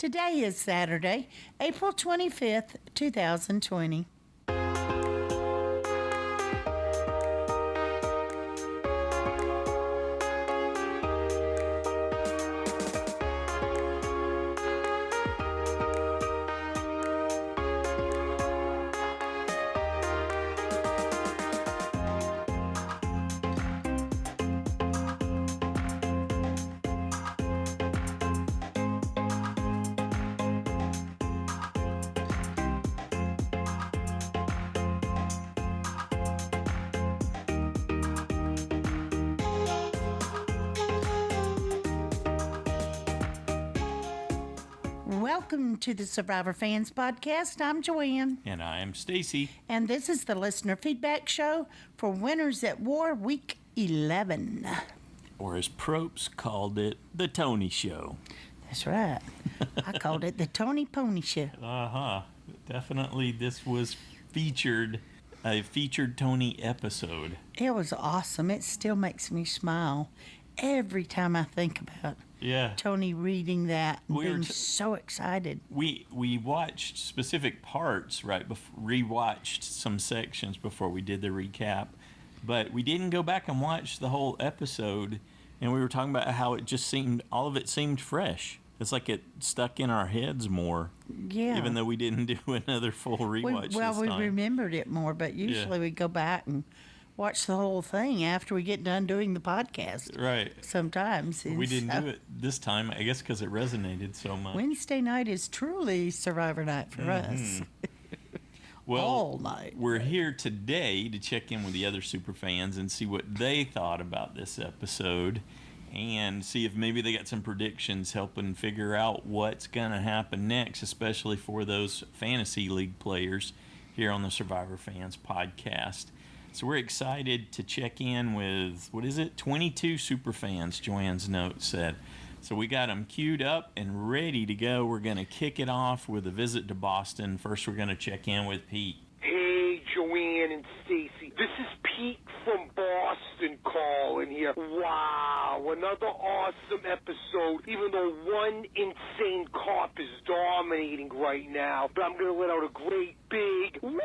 Today is Saturday, April 25th, 2020. Welcome to the Survivor Fans Podcast. I'm Joanne. And I'm Stacy. And this is the listener feedback show for Winners at War Week 11. Or as Probst called it, the Tony Show. That's right. I called it the Tony Pony Show. Definitely this was a featured Tony episode. It was awesome. It still makes me smile every time I think about Tony reading that and being so excited. We watched specific parts, right? Rewatched some sections before we did the recap, but we didn't go back and watch the whole episode. And we were talking about how all of it seemed fresh. It's like it stuck in our heads more. Yeah. Even though we didn't do another full rewatch this time. We remembered it more, but usually we go back and watch the whole thing after we get done doing the podcast. Right. Sometimes. We didn't do it this time, I guess because it resonated so much. Wednesday night is truly Survivor night for us. Well, all night. We're here today to check in with the other super fans and see what they thought about this episode and see if maybe they got some predictions helping figure out what's going to happen next, especially for those fantasy league players here on the Survivor Fans Podcast. So we're excited to check in with, 22 super fans, Joanne's note said. So we got them queued up and ready to go. We're going to kick it off with a visit to Boston. First, we're going to check in with Pete. Hey, Joanne and Stacy. This is Pete from Boston calling here. Wow, another awesome episode, even though one insane cop is dominating right now. But I'm going to let out a great big woo!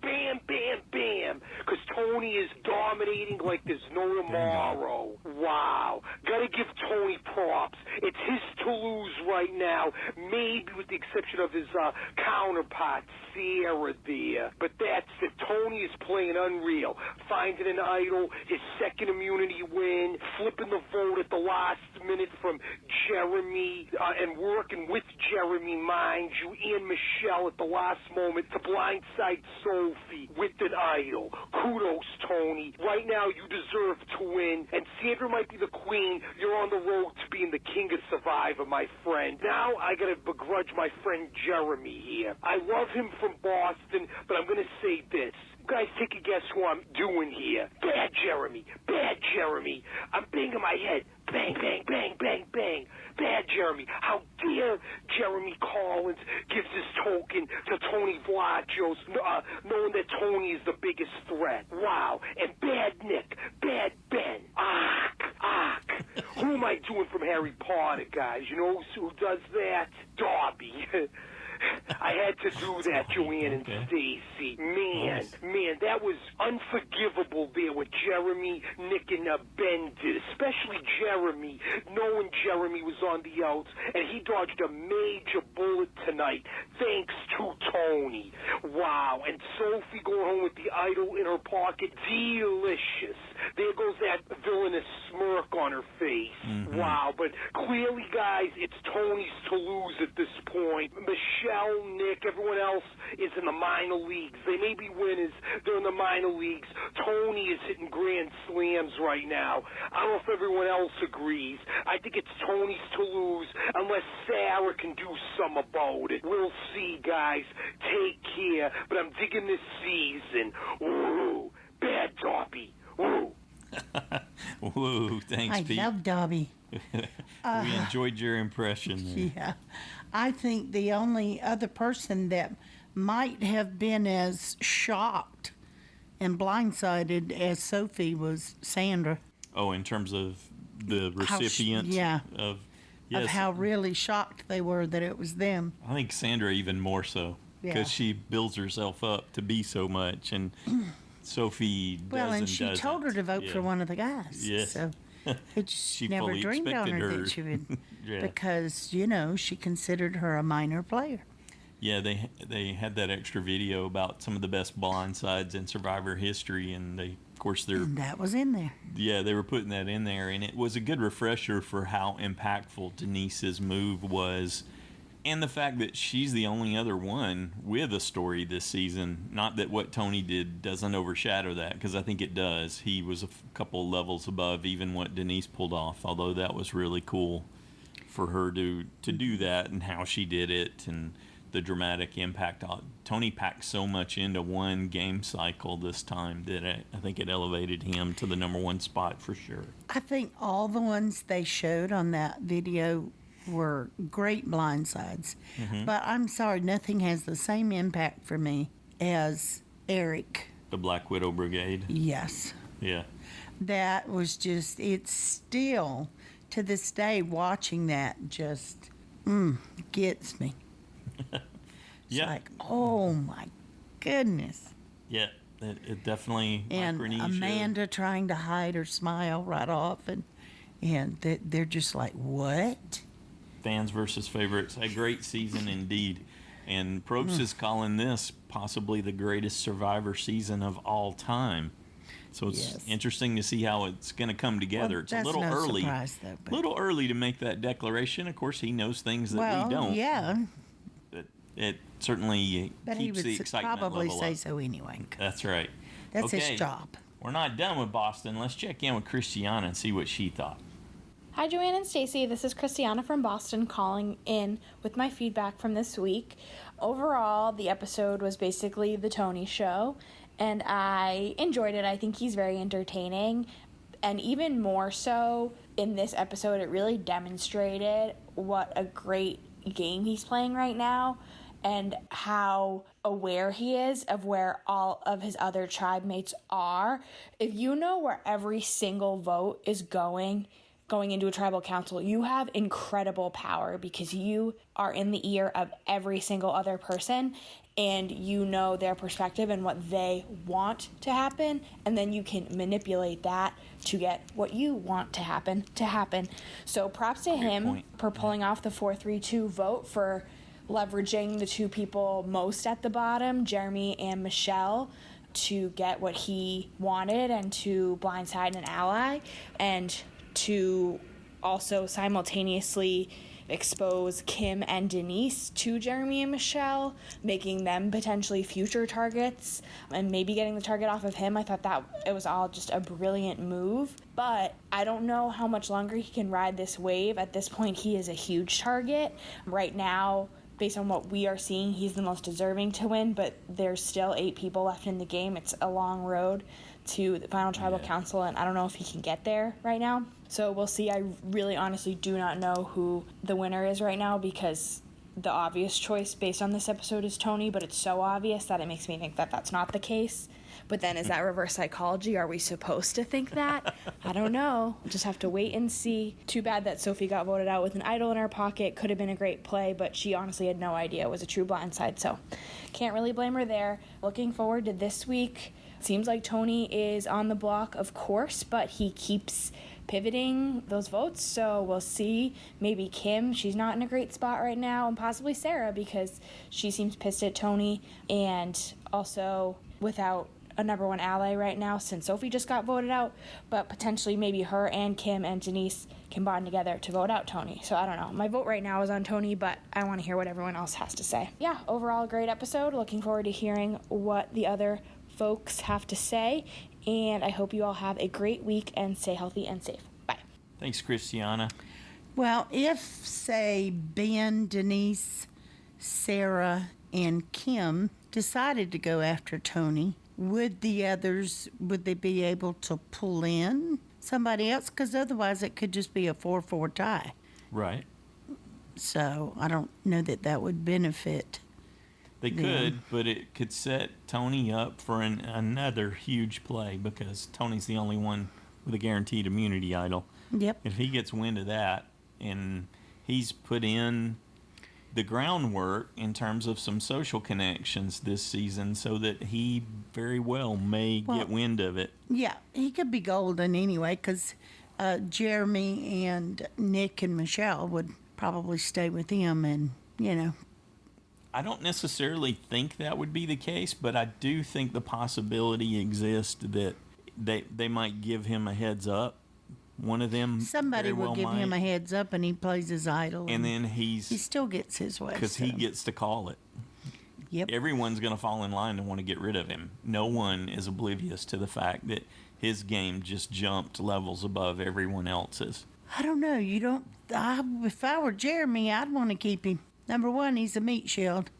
Bam, bam, bam. Because Tony is dominating like there's no tomorrow. Wow. Gotta give Tony props. It's his to lose right now, maybe with the exception of his counterpart, Sarah there. But that's it. Tony is playing unreal. Finding an idol, his second immunity win, flipping the vote at the last minute from Jeremy, and working with Jeremy, mind you, and Michelle at the last moment to blindside Sophie with an idol. Kudos, Tony. Right now, you deserve to win, and Sandra might be the queen. You're on the road to being the king of Survivor, my friend. Now, I gotta begrudge my friend Jeremy here. I love him from Boston, but I'm gonna say this. You guys take a guess who I'm doing here. Bad Jeremy. Bad Jeremy. I'm banging my head. Bang, bang, bang, bang, bang. Bad Jeremy. How dare Jeremy Collins gives his token to Tony Vlachos, knowing that Tony is the biggest threat. Wow. And bad Nick. Bad Ben. Who am I doing from Harry Potter, guys? You know who does that? Dobby. I had to do that, Joanne and Stacy. Man, that was unforgivable there what Jeremy, Nick, and Ben did, especially Jeremy, knowing Jeremy was on the outs, and he dodged a major bullet tonight, thanks to Tony. Wow, and Sophie going home with the idol in her pocket, delicious. There goes that villainous smirk on her face. Wow, but clearly, guys, it's Tony's to lose at this point. Michelle, Nick, everyone else is in the minor leagues. They may be winners. They're in the minor leagues. Tony is hitting grand slams right now. I don't know if everyone else agrees. I think it's Tony's to lose unless Sarah can do something about it. We'll see, guys. Take care. But I'm digging this season. Woo! Bad Dobby. Woo! Woo, thanks, Pete. I love Dobby. We enjoyed your impression there. Yeah. I think the only other person that might have been as shocked and blindsided as Sophie was Sandra. Oh, in terms of the recipients of how really shocked they were that it was them. I think Sandra even more so, because she builds herself up to be so much, and Sophie doesn't. Well, and she told her to vote for one of the guys. Yes. So it just She never fully dreamed on expected her her. that she would, Yeah. because, you know, she considered her a minor player. Yeah, they had that extra video about some of the best blindsides in Survivor history, and of course, And that was in there. Yeah, they were putting that in there, and it was a good refresher for how impactful Denise's move was, and the fact that she's the only other one with a story this season. Not that what Tony did doesn't overshadow that, because I think it does. He was a couple levels above even what Denise pulled off, although that was really cool for her to do that and how she did it, and the dramatic impact. Tony packed so much into one game cycle this time that I think it elevated him to the number one spot for sure. I think all the ones they showed on that video were great blindsides. But I'm sorry, nothing has the same impact for me as Eric. The Black Widow Brigade. Yes. Yeah. That was just, it's still, to this day, watching that just gets me. It's like, oh my goodness. Yeah, it definitely. And Amanda trying to hide her smile right off, and they're just like, what? Fans versus favorites. A great season indeed. And Probst is calling this possibly the greatest Survivor season of all time. So it's interesting to see how it's going to come together. Well, it's a little early. Surprise, though, little early to make that declaration. Of course, he knows things that we don't. Yeah. But it certainly keeps the excitement probably level say up. so anyway. That's right. That's his job. We're not done with Boston. Let's check in with Christiana and see what she thought. Hi, Joanne and Stacy. This is Christiana from Boston calling in with my feedback from this week. Overall, the episode was basically the Tony show, and I enjoyed it. I think he's very entertaining, and even more so in this episode, it really demonstrated what a great game he's playing right now and how aware he is of where all of his other tribe mates are. If you know where every single vote is going into a tribal council, you have incredible power because you are in the ear of every single other person and you know their perspective and what they want to happen, and then you can manipulate that to get what you want to happen. So props to him for pulling off the 4-3-2 vote, for leveraging the two people most at the bottom, Jeremy and Michelle, to get what he wanted and to blindside an ally, and to also simultaneously expose Kim and Denise to Jeremy and Michelle, making them potentially future targets and maybe getting the target off of him. I thought that it was all just a brilliant move, but I don't know how much longer he can ride this wave. At this point, he is a huge target. Right now, based on what we are seeing, he's the most deserving to win, but there's still 8 people left in the game. It's a long road to the final tribal council, and I don't know if he can get there right now. So we'll see. I really honestly do not know who the winner is right now, because the obvious choice based on this episode is Tony, but it's so obvious that it makes me think that that's not the case. But then is that reverse psychology? Are we supposed to think that? I don't know. We'll just have to wait and see. Too bad that Sophie got voted out with an idol in her pocket. Could have been a great play, but she honestly had no idea it was a true blindside, so can't really blame her there. Looking forward to this week. Seems like Tony is on the block, of course, but he keeps pivoting those votes, so we'll see. Maybe Kim, she's not in a great spot right now, and possibly Sarah, because she seems pissed at Tony, and also without a number one ally right now since Sophie just got voted out, but potentially maybe her and Kim and Denise can bond together to vote out Tony. So I don't know. My vote right now is on Tony, but I want to hear what everyone else has to say. Yeah, overall a great episode. Looking forward to hearing what the other folks have to say, and I hope you all have a great week and stay healthy and safe. Bye. Thanks, Christiana. Well, if, say, Ben, Denise, Sarah, and Kim decided to go after Tony, would the others, would they be able to pull in somebody else? Because otherwise it could just be a 4-4 tie. Right. So I don't know that that would benefit. They could, but it could set Tony up for another huge play, because Tony's the only one with a guaranteed immunity idol. Yep. If he gets wind of that, and he's put in the groundwork in terms of some social connections this season so that he very well may get wind of it. Yeah, he could be golden anyway because Jeremy and Nick and Michelle would probably stay with him and, I don't necessarily think that would be the case, but I do think the possibility exists that they might give him a heads up. One of them, somebody will give him a heads up, and he plays his idol, and then he still gets his way because he gets to call it. Yep. Everyone's going to fall in line and want to get rid of him. No one is oblivious to the fact that his game just jumped levels above everyone else's. I don't know. If I were Jeremy, I'd want to keep him. Number one, he's a meat shield,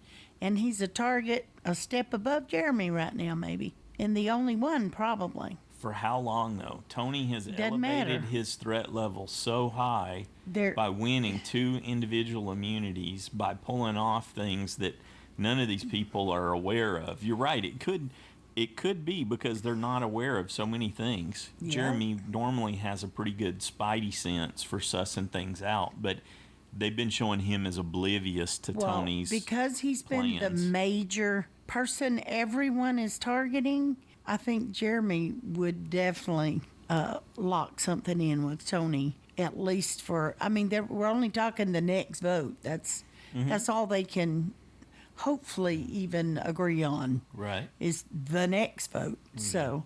and he's a target a step above Jeremy right now, maybe, and the only one probably. For how long, though? Tony has Doesn't matter. elevated his threat level so high by winning 2 individual immunities, by pulling off things that none of these people are aware of. You're right. It could be because they're not aware of so many things. Yeah. Jeremy normally has a pretty good spidey sense for sussing things out, but they've been showing him as oblivious to Tony's because he's plans. Been the major person everyone is targeting. I think Jeremy would definitely lock something in with Tony, at least for, we're only talking the next vote. That's all they can hopefully even agree on. Right. Is the next vote. Mm-hmm. So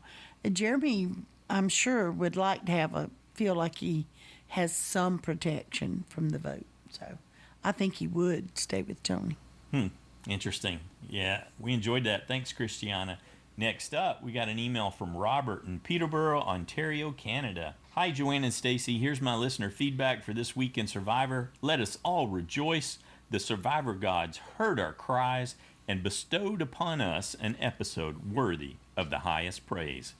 Jeremy, I'm sure, would like to feel like he has some protection from the vote. So I think he would stay with Tony. Interesting. Yeah, we enjoyed that. Thanks, Christiana. Next up, we got an email from Robert in Peterborough, Ontario, Canada. Hi, Joanne and Stacy. Here's my listener feedback for this week in Survivor. Let us all rejoice. The Survivor gods heard our cries and bestowed upon us an episode worthy of the highest praise.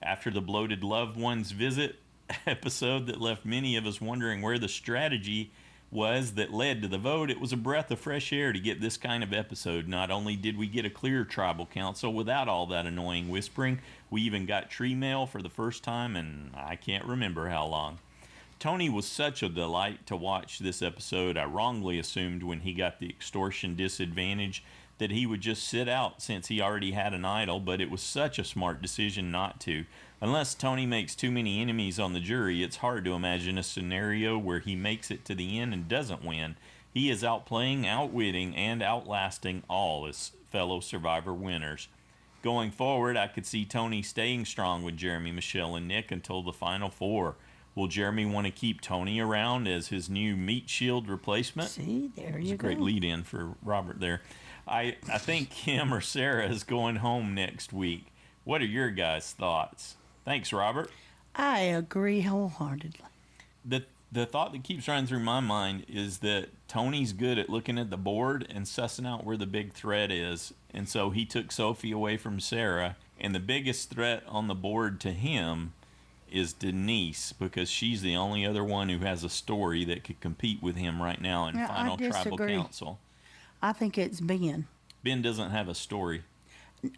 After the bloated loved ones visit episode that left many of us wondering where the strategy was that led to the vote, it was a breath of fresh air to get this kind of episode. Not only did we get a clear tribal council without all that annoying whispering, we even got tree mail for the first time and I can't remember how long. Tony was such a delight to watch this episode. I wrongly assumed when he got the extortion disadvantage that he would just sit out since he already had an idol, but it was such a smart decision not to. Unless Tony makes too many enemies on the jury, it's hard to imagine a scenario where he makes it to the end and doesn't win. He is outplaying, outwitting, and outlasting all his fellow Survivor winners. Going forward, I could see Tony staying strong with Jeremy, Michelle, and Nick until the final 4. Will Jeremy want to keep Tony around as his new meat shield replacement? See, there you go. It's a great lead-in for Robert there. I think Kim or Sarah is going home next week. What are your guys' thoughts? Thanks, Robert. I agree wholeheartedly. The thought that keeps running through my mind is that Tony's good at looking at the board and sussing out where the big threat is. And so he took Sophie away from Sarah. And the biggest threat on the board to him is Denise, because she's the only other one who has a story that could compete with him right now in Final Tribal Council. I think it's Ben. Ben doesn't have a story.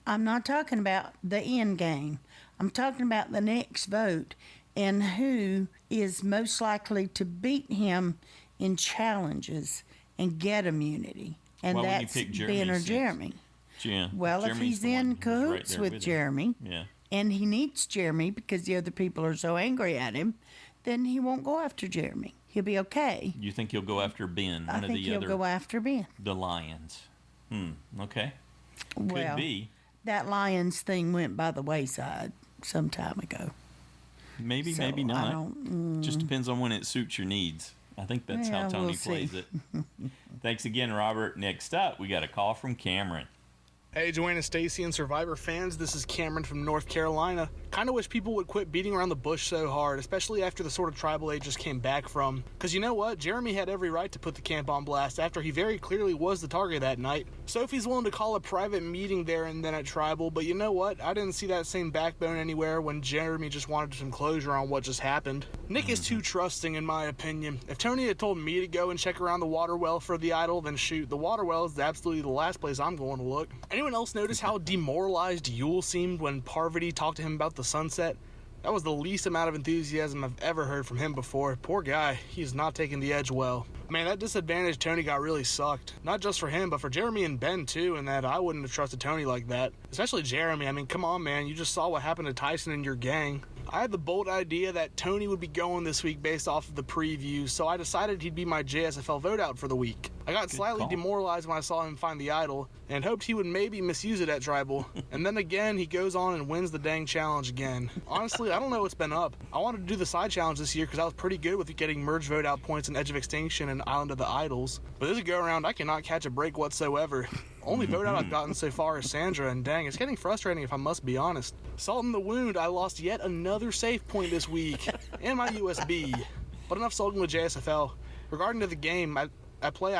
I'm not talking about the end game. I'm talking about the next vote and who is most likely to beat him in challenges and get immunity. And Why that's Ben or Jeremy. Yeah. Well, Jeremy's if he's the one in who's cahoots right there with Jeremy, yeah, and he needs Jeremy because the other people are so angry at him, then he won't go after Jeremy. He'll be okay. You think he'll go after Ben, I think he'll go after Ben. The Lions. Okay. Well, could be. That Lions thing went by the wayside some time ago. Maybe, So, maybe I not. don't- Just depends on when it suits your needs. I think that's how Yeah, Tony we'll see. plays it. Thanks again, Robert. Next up, we got a call from Cameron. Hey, Joanne and Stacy and Survivor fans, this is Cameron from North Carolina. Kind of wish people would quit beating around the bush so hard, especially after the sort of tribal they just came back from. Because you know what? Jeremy had every right to put the camp on blast after he very clearly was the target that night. Sophie's willing to call a private meeting there and then at tribal, but you know what? I didn't see that same backbone anywhere when Jeremy just wanted some closure on what just happened. Nick is too trusting in my opinion. If Tony had told me to go and check around the water well for the idol, then shoot, the water well is absolutely the last place I'm going to look. Anyone else notice how demoralized Yule seemed when Parvati talked to him about the sunset? That was the least amount of enthusiasm I've ever heard from him before. Poor guy, he's not taking the edge well. Man, that disadvantage Tony got really sucked. Not just for him, but for Jeremy and Ben too, in that I wouldn't have trusted Tony like that. Especially Jeremy. I mean, come on, man, you just saw what happened to Tyson and your gang. I had the bold idea that Tony would be going this week based off of the preview, so I decided he'd be my JSFL vote out for the week. I got slightly demoralized when I saw him find the idol, and hoped he would maybe misuse it at Tribal. And then again, he goes on and wins the dang challenge again. Honestly, I don't know what's been up. I wanted to do the side challenge this year because I was pretty good with getting merge vote out points in Edge of Extinction and Island of the Idols. But this go around, I cannot catch a break whatsoever. Only vote out I've gotten so far is Sandra, and dang, it's getting frustrating if I must be honest. Salt in the wound, I lost yet another save point this week, and my USB. But enough sulking with JSFL. Regarding to the game, I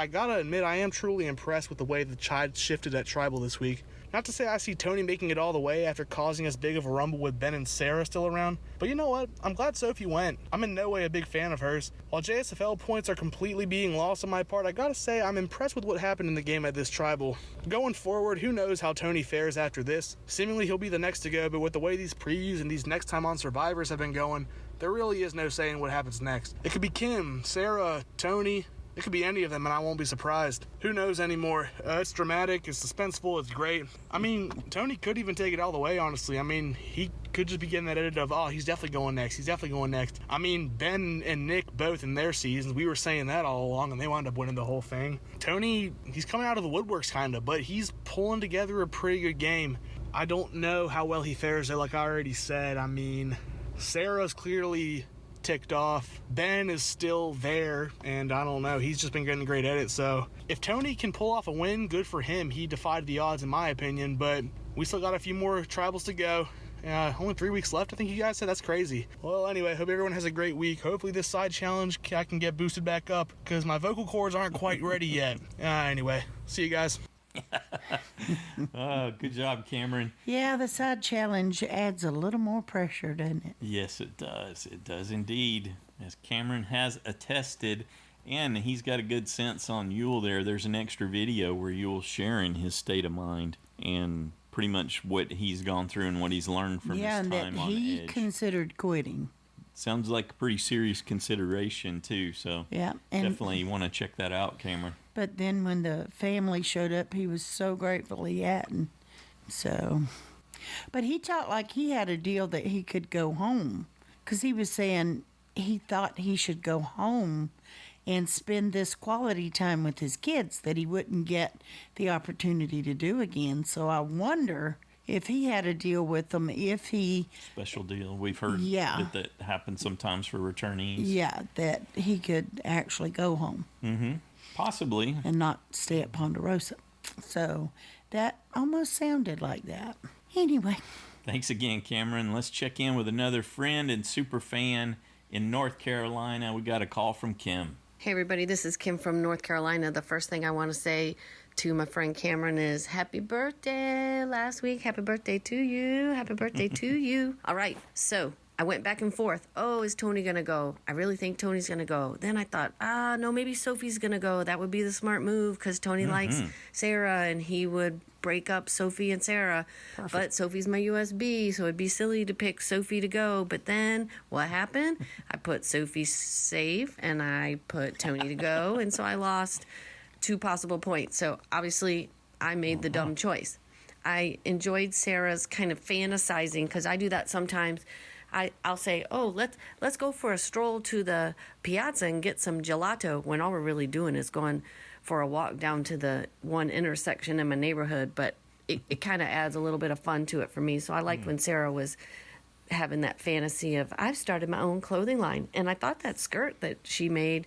gotta admit I am truly impressed with the way the tide shifted at Tribal this week. Not to say I see Tony making it all the way after causing as big of a rumble with Ben and Sarah still around, but you know what? I'm glad Sophie went. I'm in no way a big fan of hers. While JSFL points are completely being lost on my part, I gotta say I'm impressed with what happened in the game at this Tribal. Going forward, who knows how Tony fares after this? Seemingly he'll be the next to go, but with the way these previews and these next time on Survivors have been going, there really is no saying what happens next. It could be Kim, Sarah, Tony. It could be any of them, and I won't be surprised. Who knows anymore? It's dramatic, it's suspenseful, it's great. I mean, Tony could even take it all the way, honestly. I mean, he could just be getting that edit of, oh, he's definitely going next, he's definitely going next. I mean, Ben and Nick both in their seasons, we were saying that all along, and they wound up winning the whole thing. Tony, he's coming out of the woodworks, kind of, but he's pulling together a pretty good game. I don't know how well he fares, though, like I already said. I mean, Sarah's clearly ticked off. Ben is still there, and I don't know, he's just been getting a great edit. So if Tony can pull off a win, good for him. He defied the odds in my opinion, but we still got a few more tribals to go. Only 3 weeks left, I think you guys said. That's crazy. Well, anyway, hope everyone has a great week. Hopefully this side challenge I can get boosted back up, because my vocal cords aren't quite ready yet. Anyway, see you guys. Oh, good job, Cameron. Yeah, the side challenge adds a little more pressure, doesn't it? Yes, it does. It does indeed. As Cameron has attested, and he's got a good sense on Yule there. There's an extra video where Yule's sharing his state of mind and pretty much what he's gone through and what he's learned from his time and that on he Edge. considered quitting. Sounds like a pretty serious consideration, too. So Yeah, and definitely want to check that out, Cameron. but then when the family showed up, he was so grateful he hadn't. So, but he talked like he had a deal that he could go home, because he was saying he thought he should go home and spend this quality time with his kids that he wouldn't get the opportunity to do again. So I wonder if he had a deal with them, if he, Special deal. We've heard Yeah. that happens sometimes for returnees. yeah, that he could actually go home Possibly. and not stay at Ponderosa. So that almost sounded like that. Anyway, Thanks again, Cameron. Let's check in with another friend and super fan in North Carolina. We got a call from Kim. Hey everybody, this is Kim from North Carolina. The first thing I want to say to my friend Cameron is happy birthday last week. Happy birthday to you. Happy birthday to you. All right, so I went back and forth. Oh, is Tony going to go? I really think Tony's going to go. Then I thought, no, maybe Sophie's going to go. That would be the smart move because Tony likes Sarah and he would break up Sophie and Sarah. Perfect. But Sophie's my USB, so it'd be silly to pick Sophie to go. But then what happened? I put Sophie safe and I put Tony to go. And so I lost 2 possible points. So obviously I made the dumb choice. I enjoyed Sarah's kind of fantasizing because I do that sometimes. I'll say, oh, let's go for a stroll to the piazza and get some gelato, when all we're really doing is going for a walk down to the one intersection in my neighborhood. But it kind of adds a little bit of fun to it for me. So I liked when Sarah was having that fantasy of, I've started my own clothing line. And I thought that skirt that she made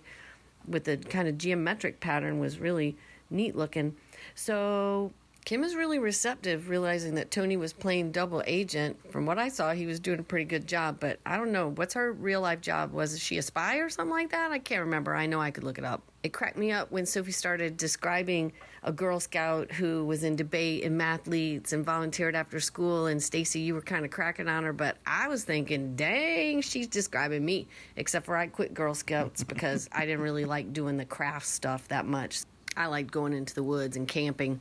with the kind of geometric pattern was really neat looking. So Kim is really receptive, realizing that Tony was playing double agent. From what I saw, he was doing a pretty good job, but I don't know. What's her real life job? Was she a spy or something like that? I can't remember. I know I could look it up. It cracked me up when Sophie started describing a Girl Scout who was in debate in mathletes and volunteered after school, and Stacy, you were kind of cracking on her, but I was thinking, dang, she's describing me, except for I quit Girl Scouts because I didn't really like doing the craft stuff that much. I liked going into the woods and camping.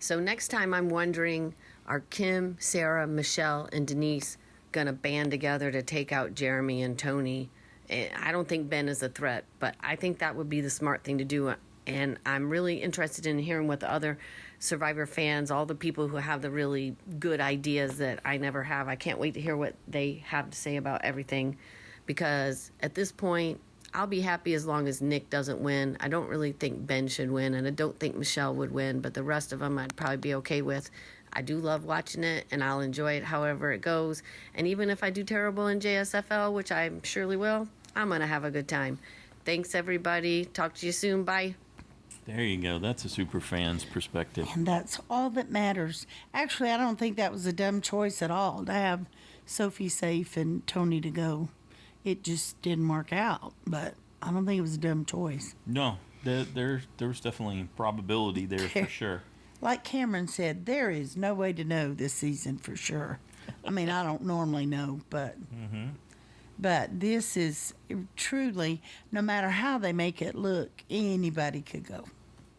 So next time I'm wondering, are Kim, Sarah, Michelle, and Denise gonna band together to take out Jeremy and Tony. I don't think Ben is a threat, but I think that would be the smart thing to do. And I'm really interested in hearing what the other Survivor fans, all the people who have the really good ideas that I never have. I can't wait to hear what they have to say about everything, because at this point, I'll be happy as long as Nick doesn't win. I don't really think Ben should win, and I don't think Michelle would win, but the rest of them I'd probably be okay with. I do love watching it, and I'll enjoy it however it goes. And even if I do terrible in JSFL, which I surely will, I'm going to have a good time. Thanks, everybody. Talk to you soon. Bye. There you go. That's a super fan's perspective. And that's all that matters. Actually, I don't think that was a dumb choice at all to have Sophie safe and Tony to go. It just didn't work out, but I don't think it was a dumb choice. No, there was definitely probability there for sure. Like Cameron said, there is no way to know this season for sure. I mean, I don't normally know, but but this is truly, no matter how they make it look, anybody could go.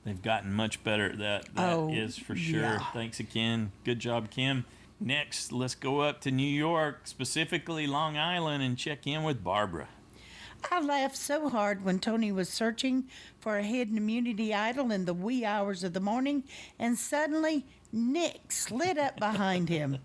They've gotten much better at that. That is for sure. yeah. Thanks again. Good job, Kim. Next, let's go up to New York, specifically Long Island, and check in with Barbara. I laughed so hard when Tony was searching for a hidden immunity idol in the wee hours of the morning, and suddenly Nick slid up behind him.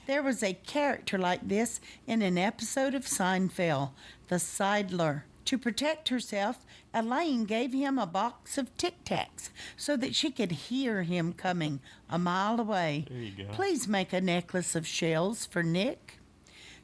There was a character like this in an episode of Seinfeld, the Seidler. To protect herself, Elaine gave him a box of Tic Tacs so that she could hear him coming a mile away. There you go. Please make a necklace of shells for Nick.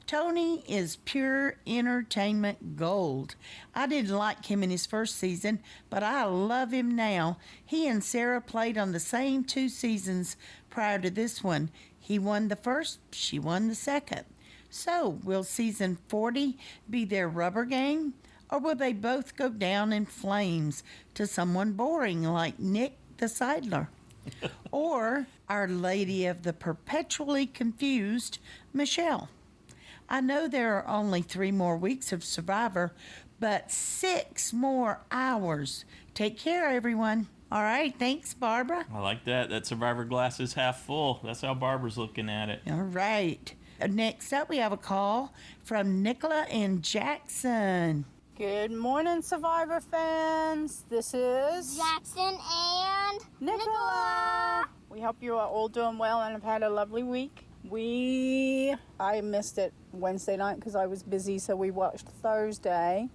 Tony is pure entertainment gold. I didn't like him in his first season, but I love him now. He and Sarah played on the same 2 seasons prior to this one. He won the first, she won the second. So, will season 40 be their rubber game? Or will they both go down in flames to someone boring like Nick the Seidler? Or Our Lady of the Perpetually Confused, Michelle? I know there are only 3 more weeks of Survivor, but 6 more hours. Take care, everyone. All right, thanks, Barbara. I like that. That Survivor glass is half full. That's how Barbara's looking at it. All right. Next up, we have a call from Nicola-n-Jackson. Good morning, Survivor fans. This is Jackson and Nicola. We hope you are all doing well and have had a lovely week. I missed it Wednesday night because I was busy, so we watched Thursday,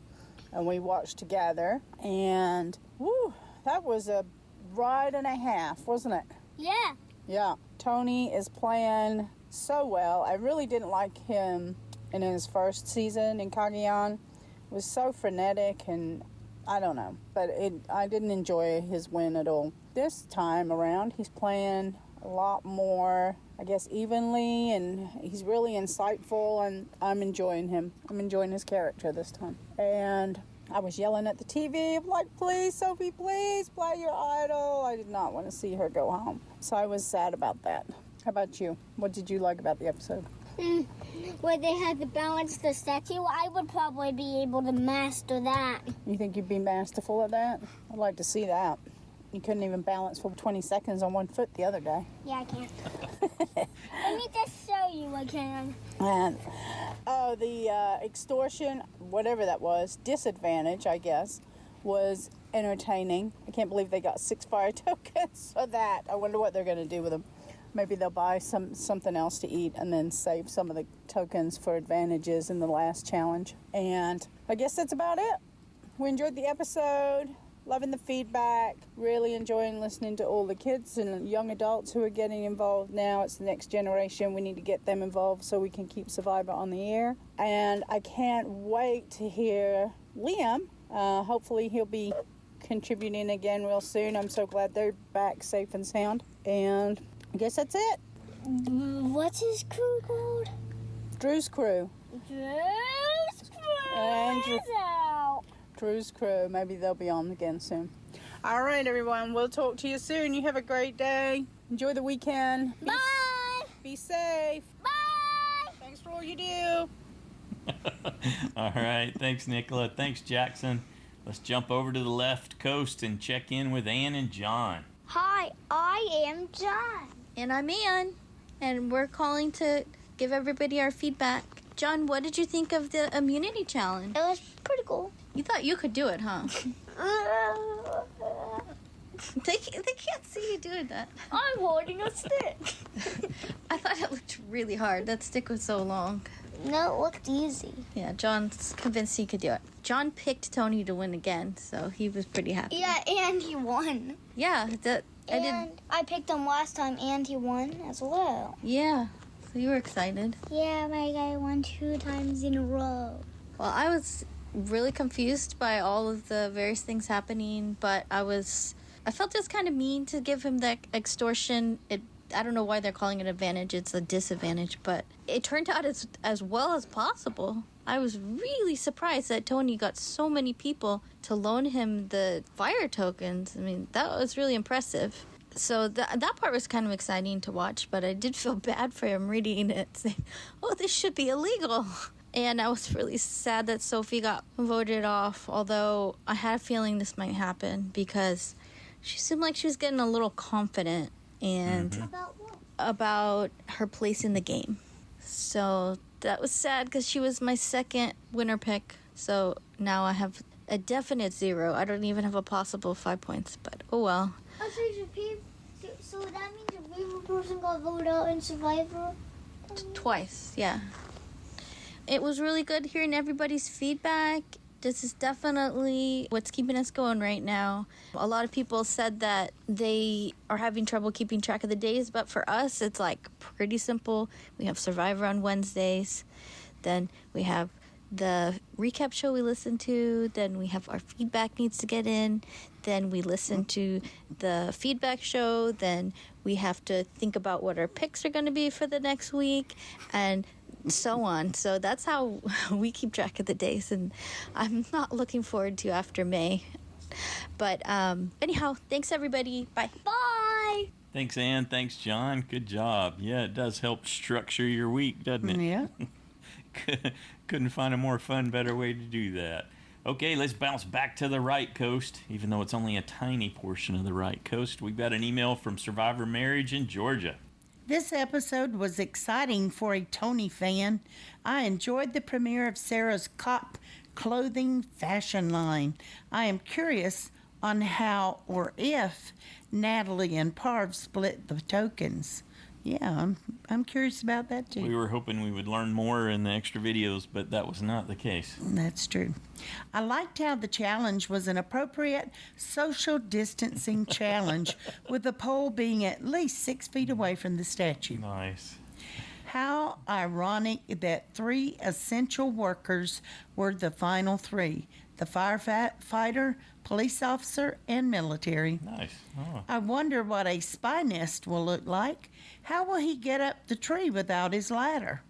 and we watched together. And, woo, that was a ride and a half, wasn't it? Yeah. Yeah. Tony is playing so well. I really didn't like him in his first season in Cagayan. It was so frenetic, and I don't know, but I didn't enjoy his win at all. This time around, he's playing a lot more, I guess, evenly, and he's really insightful, and I'm enjoying him. I'm enjoying his character this time. And I was yelling at the TV, I'm like, please, Sophie, please play your idol. I did not want to see her go home. So I was sad about that. How about you? What did you like about the episode? Where they had to balance the statue, I would probably be able to master that. You think you'd be masterful at that? I'd like to see that. You couldn't even balance for 20 seconds on one foot the other day. Yeah, I can. Let me just show you I can. And, the extortion, whatever that was, disadvantage, I guess, was entertaining. I can't believe they got 6 fire tokens for that. I wonder what they're going to do with them. Maybe they'll buy something else to eat and then save some of the tokens for advantages in the last challenge. And I guess that's about it. We enjoyed the episode. Loving the feedback. Really enjoying listening to all the kids and young adults who are getting involved now. It's the next generation. We need to get them involved so we can keep Survivor on the air. And I can't wait to hear Liam. Hopefully he'll be contributing again real soon. I'm so glad they're back safe and sound. And I guess that's it. What's his crew called? Drew's crew. Drew's crew And is out. Drew's crew. Maybe they'll be on again soon. All right, everyone. We'll talk to you soon. You have a great day. Enjoy the weekend. Bye. Be safe. Bye. Thanks for all you do. All right. Thanks, Nicola. Thanks, Jackson. Let's jump over to the left coast and check in with Ann and John. Hi, I am John. And I'm Ann, and we're calling to give everybody our feedback. John, what did you think of the immunity challenge? It was pretty cool. You thought you could do it, huh? They can't see you doing that. I'm holding a stick. I thought it looked really hard. That stick was so long. No, it looked easy. Yeah, John's convinced he could do it. John picked Tony to win again, so he was pretty happy. Yeah, and he won. Yeah, I picked him last time, and he won as well. Yeah, so you were excited. Yeah, my guy won 2 times in a row. Well, I was really confused by all of the various things happening, but I felt it was kind of mean to give him that extortion. I don't know why they're calling it advantage. It's a disadvantage, but it turned out as well as possible. I was really surprised that Tony got so many people to loan him the fire tokens. I mean, that was really impressive. So that part was kind of exciting to watch, but I did feel bad for him reading it, saying, oh, this should be illegal. And I was really sad that Sophie got voted off, although I had a feeling this might happen because she seemed like she was getting a little confident and about her place in the game. So that was sad because she was my second winner pick. So now I have a definite 0. I don't even have a possible 5 points, but oh well. So that means a people person got voted out in Survivor? Twice, yeah. It was really good hearing everybody's feedback. This is definitely what's keeping us going right now. A lot of people said that they are having trouble keeping track of the days, but for us, it's like pretty simple. We have Survivor on Wednesdays. Then we have the recap show we listen to. Then we have our feedback needs to get in. Then we listen to the feedback show. Then we have to think about what our picks are going to be for the next week. And so on. So that's how we keep track of the days, and I'm not looking forward to after May. But anyhow, thanks everybody. Bye. Bye. Thanks, Ann. Thanks, John. Good job. Yeah, it does help structure your week, doesn't it? Yeah. Couldn't find a more fun, better way to do that. Okay, let's bounce back to the right coast. Even though it's only a tiny portion of the right coast, we've got an email from SurvivorMarriage in Georgia. This episode was exciting for a Tony fan. I enjoyed the premiere of Sarah's cop clothing fashion line. I am curious on how or if Natalie and Parv split the tokens. Yeah, I'm curious about that too. We were hoping we would learn more in the extra videos, but that was not the case. That's true. I liked how the challenge was an appropriate social distancing challenge, with the pole being at least 6 feet away from the statue. Nice. How ironic that 3 essential workers were the final 3: the firefighter, police officer, and military. Nice. Oh. I wonder what a spy nest will look like. How will he get up the tree without his ladder?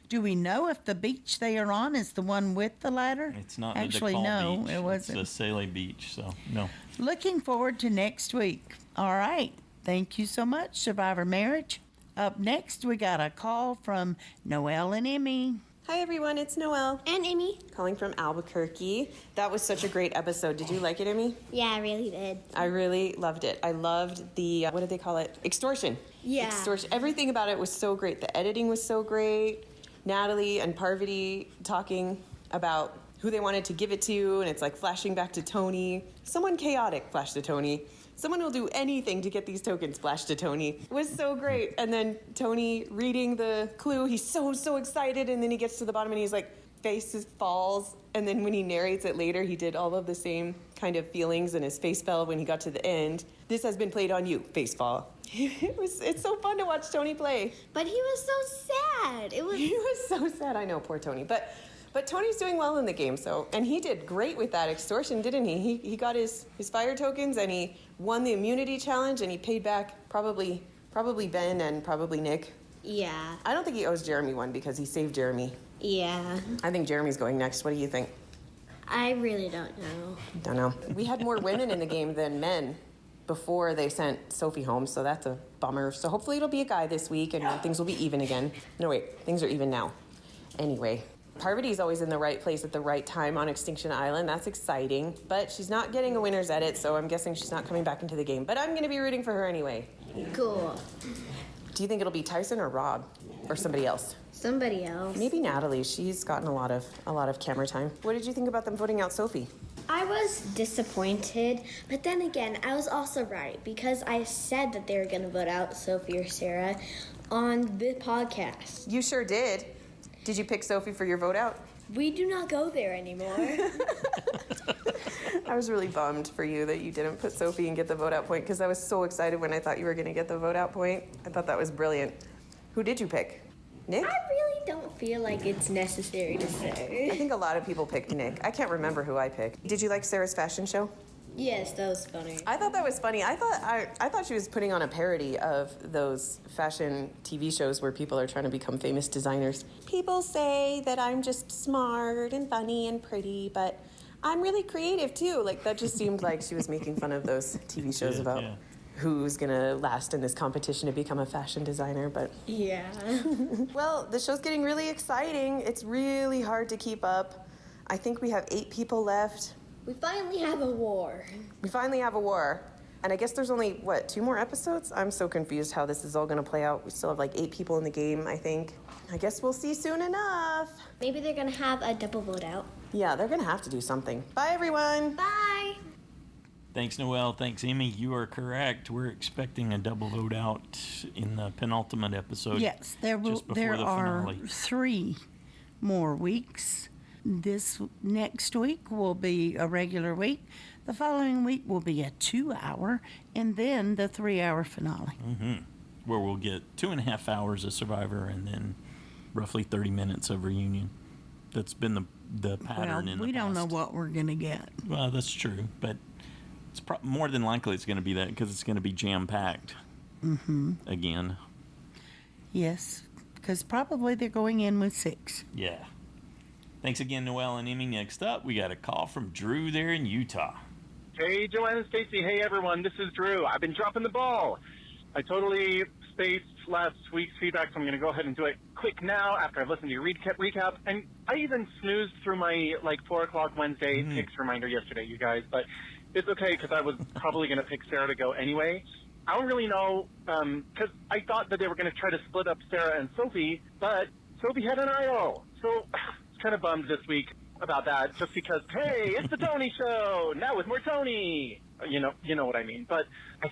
Do we know if the beach they are on is the one with the ladder? It's not Actually, the no, beach. it wasn't. It's a Saleh beach, so no. Looking forward to next week. All right. Thank you so much, Survivor Marriage. Up next, we got a call from Noelle-n-Immie. Hi everyone, it's Noelle. And Immie. Calling from Albuquerque. That was such a great episode. Did you like it, Immie? Yeah, I really did. I really loved it. I loved the, what did they call it? Extortion. Yeah. Extortion. Everything about it was so great. The editing was so great. Natalie and Parvati talking about who they wanted to give it to, and it's like flashing back to Tony. Someone chaotic flashed to Tony. Someone will do anything to get these tokens flashed to Tony. It was so great. And then Tony reading the clue, he's so excited, and then he gets to the bottom and he's like, face falls. And then when he narrates it later, he did all of the same kind of feelings, and his face fell when he got to the end. This has been played on you, face fall. It's so fun to watch Tony play. But he was so sad. He was so sad. I know, poor Tony. But Tony's doing well in the game, and he did great with that extortion, didn't he? He got his fire tokens, and he won the immunity challenge, and he paid back probably Ben and probably Nick. Yeah. I don't think he owes Jeremy one because he saved Jeremy. Yeah. I think Jeremy's going next. What do you think? I really don't know. Don't know. We had more women in the game than men before they sent Sophie home, so that's a bummer. So hopefully it'll be a guy this week, and things will be even again. No, wait. Things are even now. Anyway. Parvati's always in the right place at the right time on Extinction Island. That's exciting. But she's not getting a winner's edit, so I'm guessing she's not coming back into the game. But I'm going to be rooting for her anyway. Cool. Do you think it'll be Tyson or Rob? or somebody else? Somebody else. Maybe Natalie. She's gotten a lot of camera time. What did you think about them voting out Sophie? I was disappointed, but then again, I was also right because I said that they were going to vote out Sophie or Sarah on the podcast. You sure did. Did you pick Sophie for your vote out? We do not go there anymore. I was really bummed for you that you didn't put Sophie and get the vote out point because I was so excited when I thought you were going to get the vote out point. I thought that was brilliant. Who did you pick? Nick? I really don't feel like it's necessary to say. I think a lot of people picked Nick. I can't remember who I picked. Did you like Sarah's fashion show? Yes, that was funny. I thought that was funny. I thought she was putting on a parody of those fashion TV shows where people are trying to become famous designers. People say that I'm just smart and funny and pretty, but I'm really creative too. Like, that just seemed like she was making fun of those TV shows about who's gonna last in this competition to become a fashion designer, but... Yeah. Well, the show's getting really exciting. It's really hard to keep up. I think we have 8 people left. We finally have a war. And I guess there's only, 2 more episodes? I'm so confused how this is all going to play out. We still have like 8 people in the game, I think. I guess we'll see soon enough. Maybe they're going to have a double vote out. Yeah, they're going to have to do something. Bye, everyone. Bye. Thanks, Noelle. Thanks, Immie. You are correct. We're expecting a double vote out in the penultimate episode. Yes, there are 3 more weeks. This next week will be a regular week. The following week will be a 2-hour, and then the 3-hour finale. Mm-hmm. Where we'll get 2.5 hours of Survivor and then roughly 30 minutes of reunion. That's been the pattern in the past. We don't know what we're going to get. Well, that's true, but it's more than likely it's going to be that because it's going to be jam-packed again. Yes, because probably they're going in with 6. Yeah. Thanks again, Noelle and Immie. Next up, we got a call from Drew there in Utah. Hey, Joanne and Stacy. Hey, everyone. This is Drew. I've been dropping the ball. I totally spaced last week's feedback, so I'm going to go ahead and do it quick now after I've listened to your recap. And I even snoozed through my, 4 o'clock Wednesday picks reminder yesterday, you guys. But it's okay because I was probably going to pick Sarah to go anyway. I don't really know because I thought that they were going to try to split up Sarah and Sophie, but Sophie had an IO. So... kind of bummed this week about that just because, hey, it's the Tony show now with more Tony. You know what I mean. But I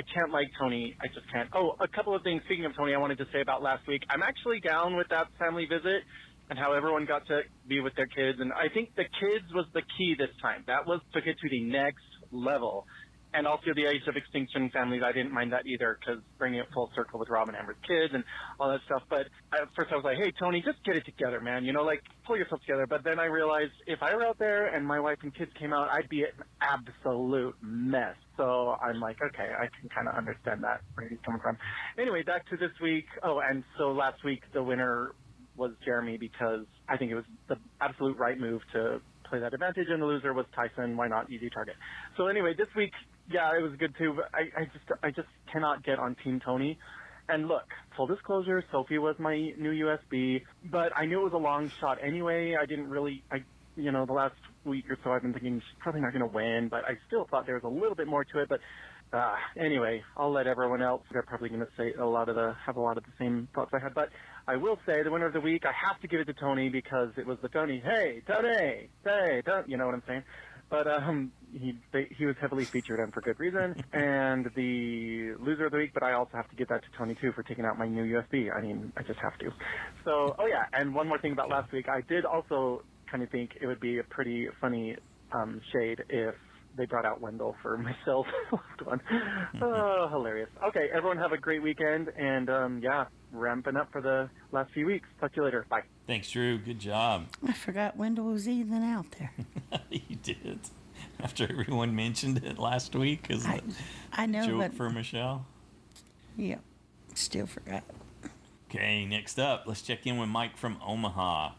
can't like Tony. I just can't. Oh, a couple of things. Speaking of Tony, I wanted to say about last week. I'm actually down with that family visit and how everyone got to be with their kids. And I think the kids was the key this time. That took it to the next level. And also the Age of Extinction families, I didn't mind that either because bringing it full circle with Rob and Amber's kids and all that stuff. But at first I was like, hey, Tony, just get it together, man. Pull yourself together. But then I realized if I were out there and my wife and kids came out, I'd be an absolute mess. So I'm like, okay, I can kind of understand that, where he's coming from. Anyway, back to this week. Oh, and so last week the winner was Jeremy because I think it was the absolute right move to play that advantage, and the loser was Tyson. Why not? Easy target. So anyway, this week, yeah, it was good too, but I just cannot get on Team Tony. And look, full disclosure, Sophie was my new USB, but I knew it was a long shot anyway. The last week or so I've been thinking she's probably not going to win, but I still thought there was a little bit more to it. But anyway, I'll let everyone else. They're probably going to say have a lot of the same thoughts I had. But I will say the winner of the week, I have to give it to Tony because it was the Tony. Hey, Tony, hey, you know what I'm saying? But he was heavily featured and for good reason. And the loser of the week, but I also have to give that to Tony too for taking out my new USB. I mean, I just have to. So, oh yeah, and one more thing about last week, I did also kind of think it would be a pretty funny shade if they brought out Wendell for myself. Last one. Oh, hilarious. Okay, everyone have a great weekend, and ramping up for the last few weeks. Talk to you later. Bye. Thanks, Drew. Good job. I forgot Wendell was even out there. You did. After everyone mentioned it last week as I know, joke but for Michelle. Yeah, still forgot. Okay, next up, let's check in with Mike from Omaha.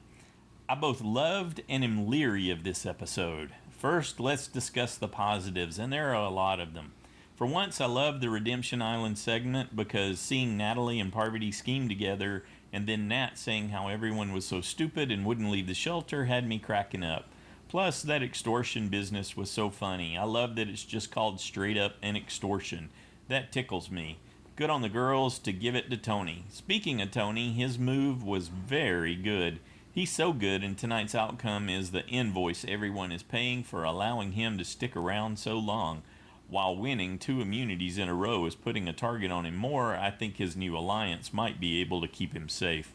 I both loved and am leery of this episode. First, let's discuss the positives, and there are a lot of them. For once, I loved the Redemption Island segment because seeing Natalie and Parvati scheme together and then Nat saying how everyone was so stupid and wouldn't leave the shelter had me cracking up. Plus, that extortion business was so funny. I love that it's just called straight up an extortion. That tickles me. Good on the girls to give it to Tony. Speaking of Tony, his move was very good. He's so good, and tonight's outcome is the invoice everyone is paying for allowing him to stick around so long. While winning 2 immunities in a row is putting a target on him more, I think his new alliance might be able to keep him safe.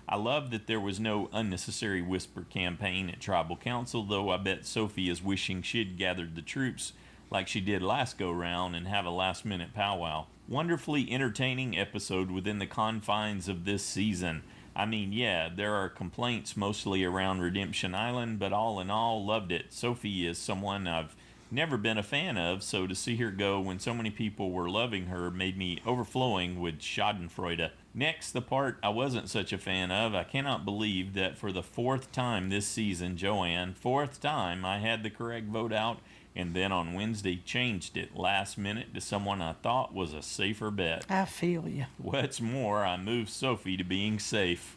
I love that there was no unnecessary whisper campaign at Tribal Council, though I bet Sophie is wishing she'd gathered the troops like she did last go-round and have a last-minute powwow. Wonderfully entertaining episode within the confines of this season. I mean, yeah, there are complaints mostly around Redemption Island, but all in all, loved it. Sophie is someone I've never been a fan of, so to see her go when so many people were loving her made me overflowing with schadenfreude. Next, the part I wasn't such a fan of. I cannot believe that for the 4th time this season, Joanne, 4th time, I had the correct vote out, and then on Wednesday changed it last minute to someone I thought was a safer bet. I feel you. What's more, I moved Sophie to being safe.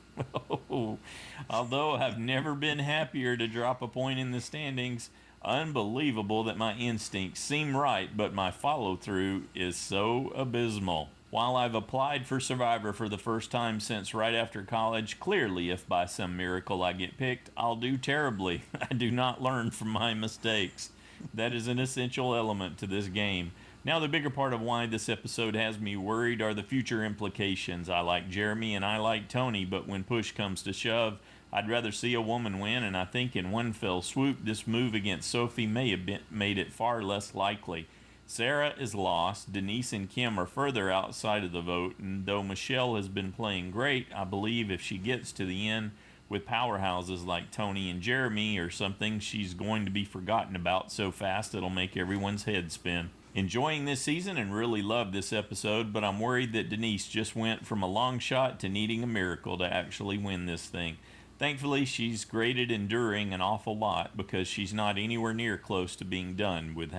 Although I've never been happier to drop a point in the standings, unbelievable that my instincts seem right, but my follow-through is so abysmal. While I've applied for Survivor for the first time since right after college, clearly if by some miracle I get picked, I'll do terribly. I do not learn from my mistakes. That is an essential element to this game. Now, the bigger part of why this episode has me worried are the future implications. I like Jeremy and I like Tony, but when push comes to shove, I'd rather see a woman win, and I think in one fell swoop, this move against Sophie may have made it far less likely. Sarah is lost. Denise and Kim are further outside of the vote, and though Michelle has been playing great, I believe if she gets to the end with powerhouses like Tony and Jeremy or something, she's going to be forgotten about so fast it'll make everyone's head spin. Enjoying this season and really love this episode, but I'm worried that Denise just went from a long shot to needing a miracle to actually win this thing. Thankfully, she's graded enduring an awful lot because she's not anywhere near close to being done with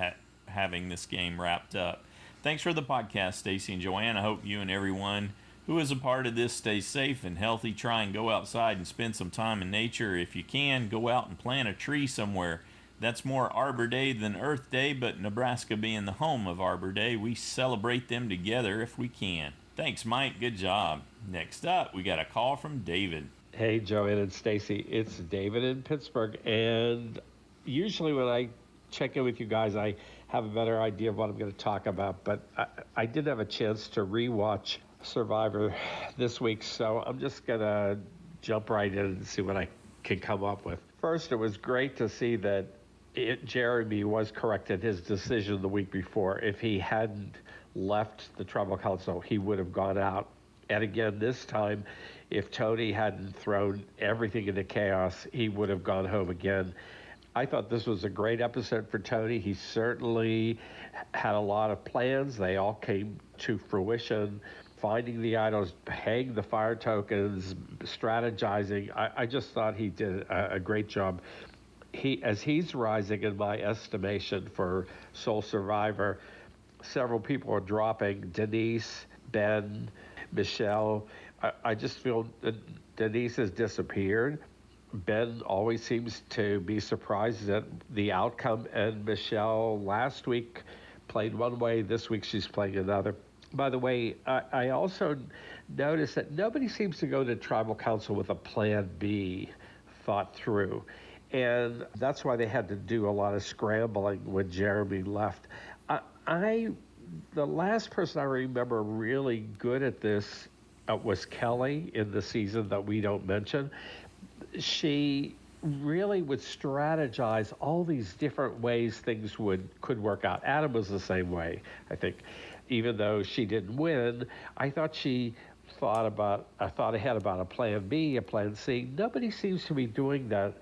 having this game wrapped up. Thanks for the podcast, Stacy and Joanne. I hope you and everyone who is a part of this stays safe and healthy. Try and go outside and spend some time in nature. If you can, go out and plant a tree somewhere. That's more Arbor Day than Earth Day, but Nebraska being the home of Arbor Day, we celebrate them together if we can. Thanks, Mike. Good job. Next up, we got a call from David. Hey, Joanne and Stacy. It's David in Pittsburgh, and usually when I check in with you guys, I have a better idea of what I'm going to talk about, but I did have a chance to rewatch Survivor this week, so I'm just going to jump right in and see what I can come up with. First, it was great to see that Jeremy was correct in his decision the week before. If he hadn't left the Tribal Council, he would have gone out. And again, this time, if Tony hadn't thrown everything into chaos, he would have gone home again. I thought this was a great episode for Tony. He certainly had a lot of plans. They all came to fruition. Finding the idols, paying the fire tokens, strategizing. I just thought he did a great job. As he's rising in my estimation for Sole Survivor, several people are dropping. Denise, Ben, Michelle. I just feel that Denise has disappeared. Ben always seems to be surprised at the outcome, and Michelle last week played one way. This week she's playing another. By the way, I also noticed that nobody seems to go to Tribal Council with a plan B thought through. And that's why they had to do a lot of scrambling when Jeremy left. The last person I remember really good at this was Kelly in the season that we don't mention. She really would strategize all these different ways things could work out. Adam was the same way, I think. Even though she didn't win, I thought she thought ahead about a plan B, a plan C. Nobody seems to be doing that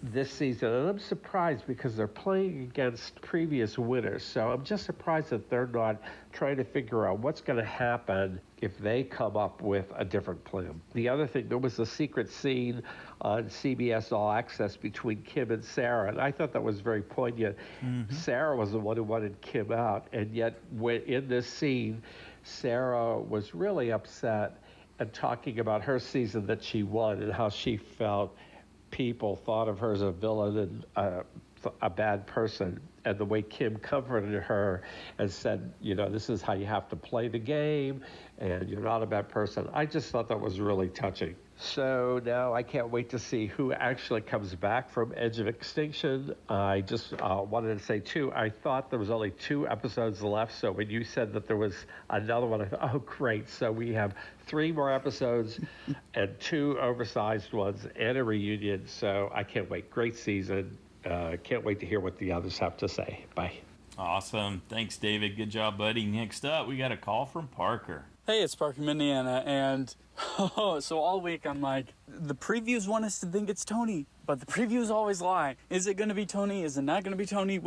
this season, and I'm surprised because they're playing against previous winners. So I'm just surprised that they're not trying to figure out what's going to happen if they come up with a different plan. The other thing, there was a secret scene on CBS All Access between Kim and Sarah, and I thought that was very poignant. Mm-hmm. Sarah was the one who wanted Kim out, and yet in this scene, Sarah was really upset and talking about her season that she won and how she felt people thought of her as a villain and a bad person. and the way Kim comforted her and said, this is how you have to play the game, and you're not a bad person. I just thought that was really touching. So now I can't wait to see who actually comes back from Edge of Extinction. I just wanted to say, too, I thought there was only 2 episodes left. So when you said that there was another one, I thought, oh, great. So we have 3 more episodes and 2 oversized ones and a reunion. So I can't wait. Great season. Can't wait to hear what the others have to say. Bye. Awesome. Thanks, David. Good job, buddy. Next up, we got a call from Parker. Hey, it's Parker from Indiana, and so all week I'm like, the previews want us to think it's Tony, but the previews always lie. Is it going to be Tony? Is it not going to be Tony?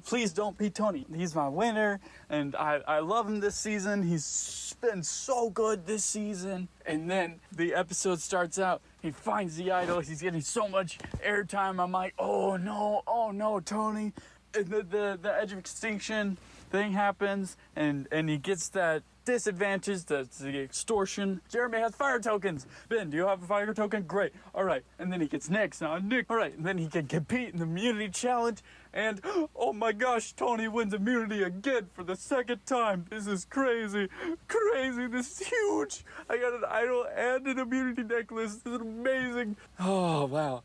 Please don't be Tony. He's my winner, and I love him this season. He's been so good this season. And then the episode starts out, he finds the idol, he's getting so much airtime. I'm like, oh no, Tony. And the Edge of Extinction thing happens, and he gets that disadvantage, that's the extortion. Jeremy has fire tokens. Ben, do you have a fire token? Great. All right. And then he gets Nick's. Now Nick. All right. And then he can compete in the immunity challenge. And oh my gosh, Tony wins immunity again for the 2nd time. This is crazy. Crazy. This is huge. I got an idol and an immunity necklace. This is amazing. Oh, wow.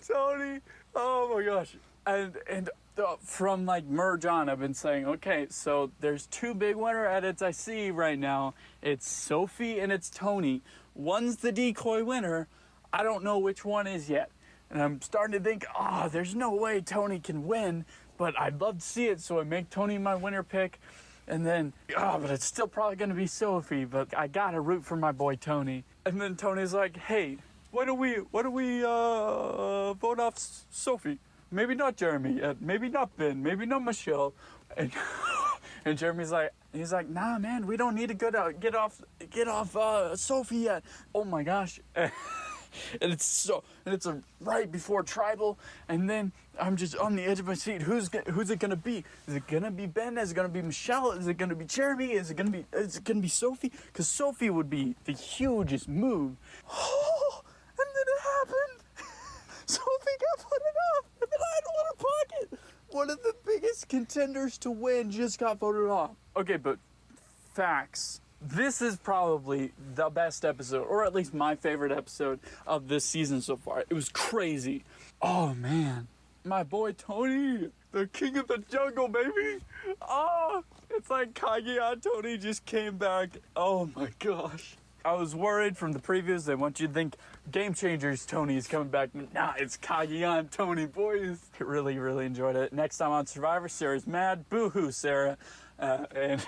Tony. Oh my gosh. And from like merge on, I've been saying, okay, so there's 2 big winner edits I see right now. It's Sophie and it's Tony. One's the decoy winner. I don't know which one is yet. And I'm starting to think, there's no way Tony can win, but I'd love to see it, so I make Tony my winner pick. And then, but it's still probably going to be Sophie, but I got to root for my boy Tony. And then Tony's like, hey, why don't we vote off Sophie? Maybe not Jeremy yet, maybe not Ben, maybe not Michelle. And and Jeremy's like, nah, man, we don't need to get off Sophie yet. Oh my gosh. And it's right before tribal, and then I'm just on the edge of my seat. Who's it gonna be? Is it gonna be Ben? Is it gonna be Michelle? Is it gonna be Jeremy? Is it gonna be Sophie? Because Sophie would be the hugest move. And then it happened. Sophie got voted off, and then I don't want to pocket. One of the biggest contenders to win just got voted off. Okay, but facts. This is probably the best episode, or at least my favorite episode of this season so far. It was crazy. Oh, man. My boy Tony, the king of the jungle, baby. It's like Kage Tony just came back. Oh, my gosh. I was worried from the previews. They want you to think Game Changers Tony is coming back. Nah, it's Kage Tony, boys. Really, really enjoyed it. Next time on Survivor, Sarah's mad. Boo-hoo, Sarah. And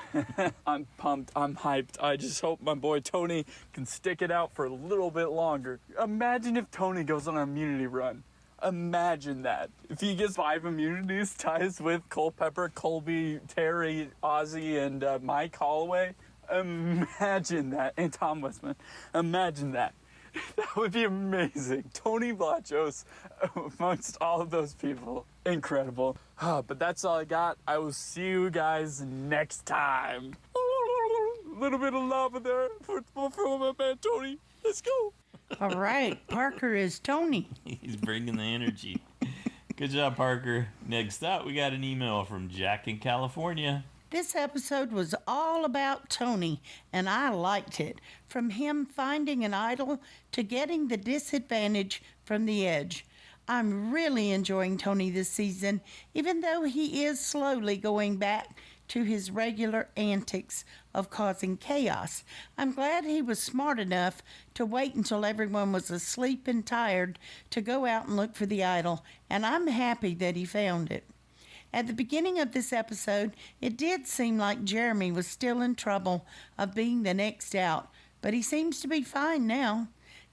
I'm pumped. I'm hyped. I just hope my boy Tony can stick it out for a little bit longer. Imagine if Tony goes on an immunity run. Imagine that. If he gets 5 immunities, ties with Culpepper, Colby, Terry, Ozzy, and Mike Holloway. Imagine that. And Tom Westman. Imagine that. That would be amazing. Tony Vlachos amongst all of those people. Incredible. But that's all I got. I will see you guys next time. A little bit of lava there for my man Tony. Let's go. All right. Parker is Tony. He's bringing the energy. Good job, Parker. Next up, we got an email from Jack in California. This episode was all about Tony, and I liked it. From him finding an idol to getting the disadvantage from the edge. I'm really enjoying Tony this season, even though he is slowly going back to his regular antics of causing chaos. I'm glad he was smart enough to wait until everyone was asleep and tired to go out and look for the idol, and I'm happy that he found it. At the beginning of this episode, it did seem like Jeremy was still in trouble of being the next out, but he seems to be fine now.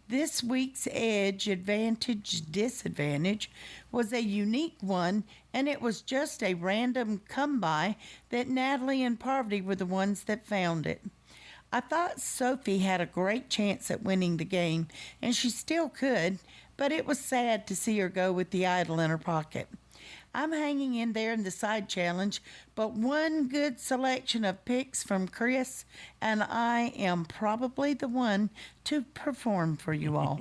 This week's Edge Advantage-Disadvantage was a unique one, and it was just a random come-by that Natalie and Parvati were the ones that found it. I thought Sophie had a great chance at winning the game, and she still could, but it was sad to see her go with the idol in her pocket. I'm hanging in there in the side challenge, but one good selection of picks from Chris, and I am probably the one to perform for you all.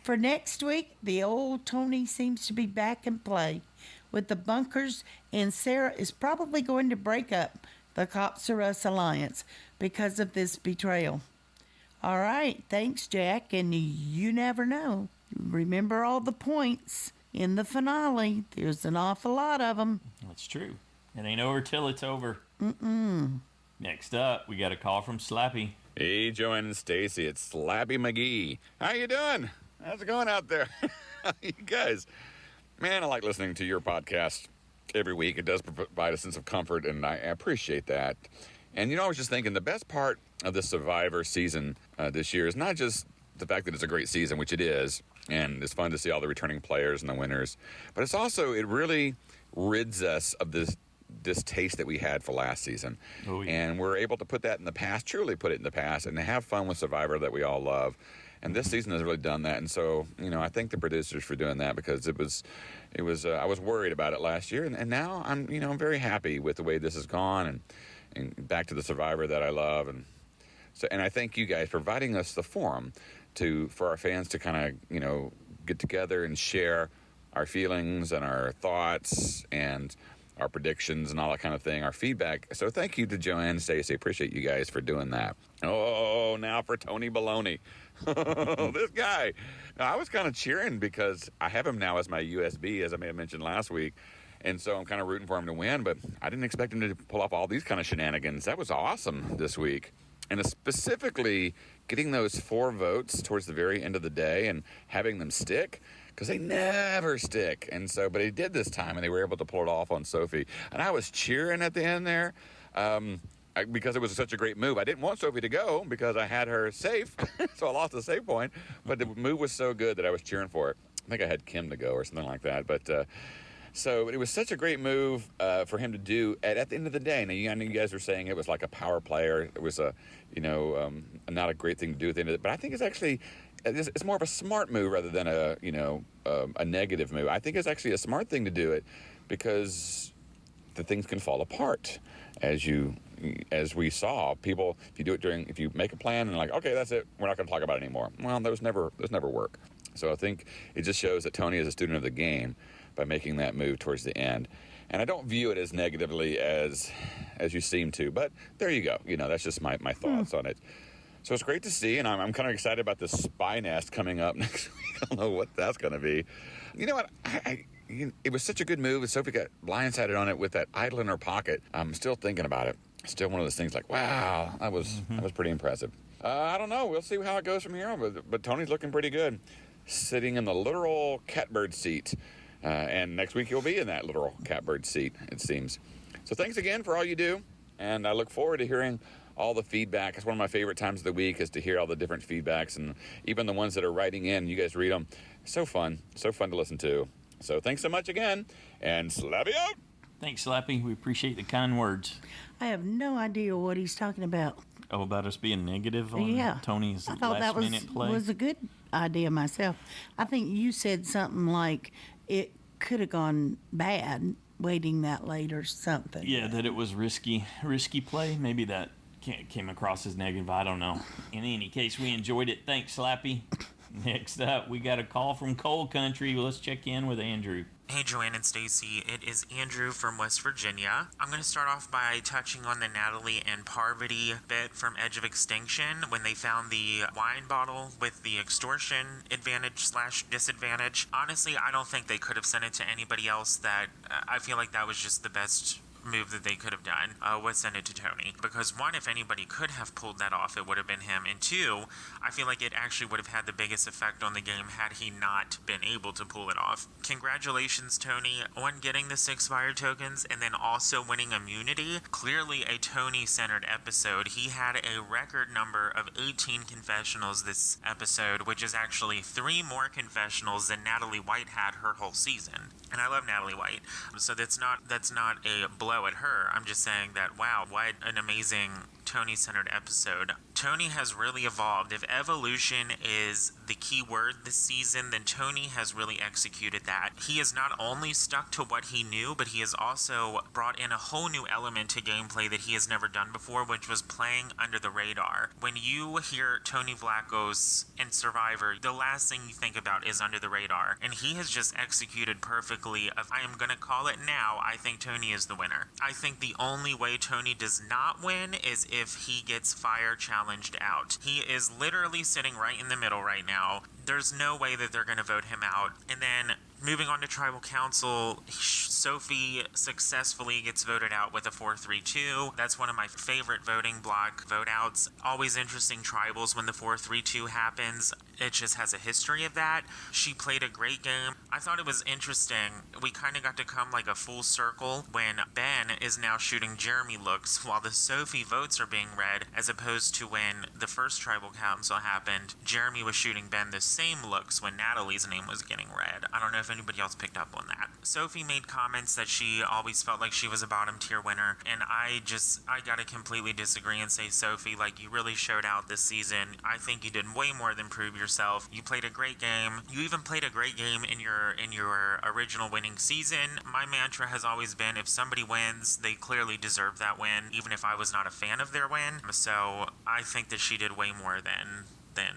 For next week, the old Tony seems to be back in play with the bunkers, and Sarah is probably going to break up the Cops Are Us alliance because of this betrayal. All right, thanks, Jack, and you never know. Remember all the points in the finale. There's an awful lot of them. That's true. It ain't over till it's over. Mm-mm. Next up, we got a call from Slappy. Hey, Joanne and Stacy, it's Slappy McGee. How you doing? How's it going out there? You guys, man, I like listening to your podcast every week. It does provide a sense of comfort, and I appreciate that. And, I was just thinking the best part of the Survivor season this year is not just the fact that it's a great season, which it is, and it's fun to see all the returning players and the winners, but it's also, it really rids us of this distaste that we had for last season. Oh, yeah. And we're able to put that in the past, truly put it in the past, and have fun with Survivor that we all love. And this season has really done that. And so, I thank the producers for doing that, because it was I was worried about it last year, and now I'm very happy with the way this has gone, and back to the Survivor that I love. And I thank you guys for providing us the forum for our fans to kind of, get together and share our feelings and our thoughts and our predictions and all that kind of thing, our feedback. So thank you to Joanne and Stacey. Appreciate you guys for doing that. Oh, now for Tony Baloney. This guy. Now, I was kind of cheering because I have him now as my USB, as I may have mentioned last week. And so I'm kind of rooting for him to win, but I didn't expect him to pull off all these kind of shenanigans. That was awesome this week. And specifically getting those 4 votes towards the very end of the day and having them stick, because they never stick. And so, but he did this time, and they were able to pull it off on Sophie. And I was cheering at the end there because it was such a great move. I didn't want Sophie to go because I had her safe, so I lost the save point. But the move was so good that I was cheering for it. I think I had Kim to go or something like that. But so it was such a great move for him to do at the end of the day. Now, I know you guys were saying it was like a power player. It was not a great thing to do at the end of it. But I think it's actually, it's more of a smart move rather than a negative move. I think it's actually a smart thing to do it, because the things can fall apart as we saw. People, if you make a plan and okay, that's it, we're not going to talk about it anymore. Well, those never work. So I think it just shows that Tony is a student of the game by making that move towards the end. And I don't view it as negatively as you seem to, but there you go. That's just my thoughts on it. So it's great to see, and I'm kind of excited about the spy nest coming up next week. I don't know what that's going to be. You know what? It was such a good move, and Sophie got blindsided on it with that idol in her pocket. I'm still thinking about it. Still one of those things wow, that was pretty impressive. I don't know. We'll see how it goes from here on, but Tony's looking pretty good, sitting in the literal catbird seat. And next week he'll be in that literal catbird seat, it seems. So thanks again for all you do, and I look forward to hearing all the feedback. It's one of my favorite times of the week, is to hear all the different feedbacks, and even the ones that are writing in. You guys read them. So fun to listen to. So thanks so much again, and Slappy out! Thanks, Slappy. We appreciate the kind words. I have no idea what he's talking about. Oh, about us being negative on Tony's last-minute play? Was a good idea myself. I think you said something like it could have gone bad waiting that late or something. Yeah, that it was risky play. Maybe that came across as negative. I don't know. In any case, we enjoyed it. Thanks, Slappy. Next up, we got a call from Coal Country. Let's check in with Andrew. Hey, Joanne and Stacy. It is Andrew from West Virginia. I'm going to start off by touching on the Natalie and Parvati bit from Edge of Extinction when they found the wine bottle with the extortion advantage/disadvantage. Honestly, I don't think they could have sent it to anybody else. I feel like that was just the best move that they could have done, was send it to Tony. Because one, if anybody could have pulled that off, it would have been him. And two, I feel like it actually would have had the biggest effect on the game had he not been able to pull it off. Congratulations, Tony, on getting the 6 fire tokens and then also winning immunity. Clearly a Tony-centered episode. He had a record number of 18 confessionals this episode, which is actually 3 more confessionals than Natalie White had her whole season. And I love Natalie White, so that's not a blow at her. I'm just saying that, wow, what an amazing Tony-centered episode. Tony has really evolved. If evolution is the key word this season, then Tony has really executed that. He has not only stuck to what he knew, but he has also brought in a whole new element to gameplay that he has never done before, which was playing under the radar. When you hear Tony Vlachos in Survivor, the last thing you think about is under the radar, and he has just executed perfectly. I am going to call it now. I think Tony is the winner. I think the only way Tony does not win is if he gets fire challenged out. He is literally sitting right in the middle right now. There's no way that they're going to vote him out. And then moving on to Tribal Council, Sophie successfully gets voted out with a 4-3-2. That's one of my favorite voting block vote outs. Always interesting tribals when the 4-3-2 happens. It just has a history of that. She played a great game. I thought it was interesting. We kind of got to come like a full circle when Ben is now shooting Jeremy looks while the Sophie votes are being read, as opposed to when the first Tribal Council happened, Jeremy was shooting Ben the same looks when Natalie's name was getting read. I don't know if anybody else picked up on that. Sophie made comments that she always felt like she was a bottom tier winner, and I gotta completely disagree and say, Sophie, like, you really showed out this season. I think you did way more than prove yourself. You played a great game. You even played a great game in your original winning season. My mantra has always been, if somebody wins, they clearly deserve that win, even if I was not a fan of their win. So I think that she did way more than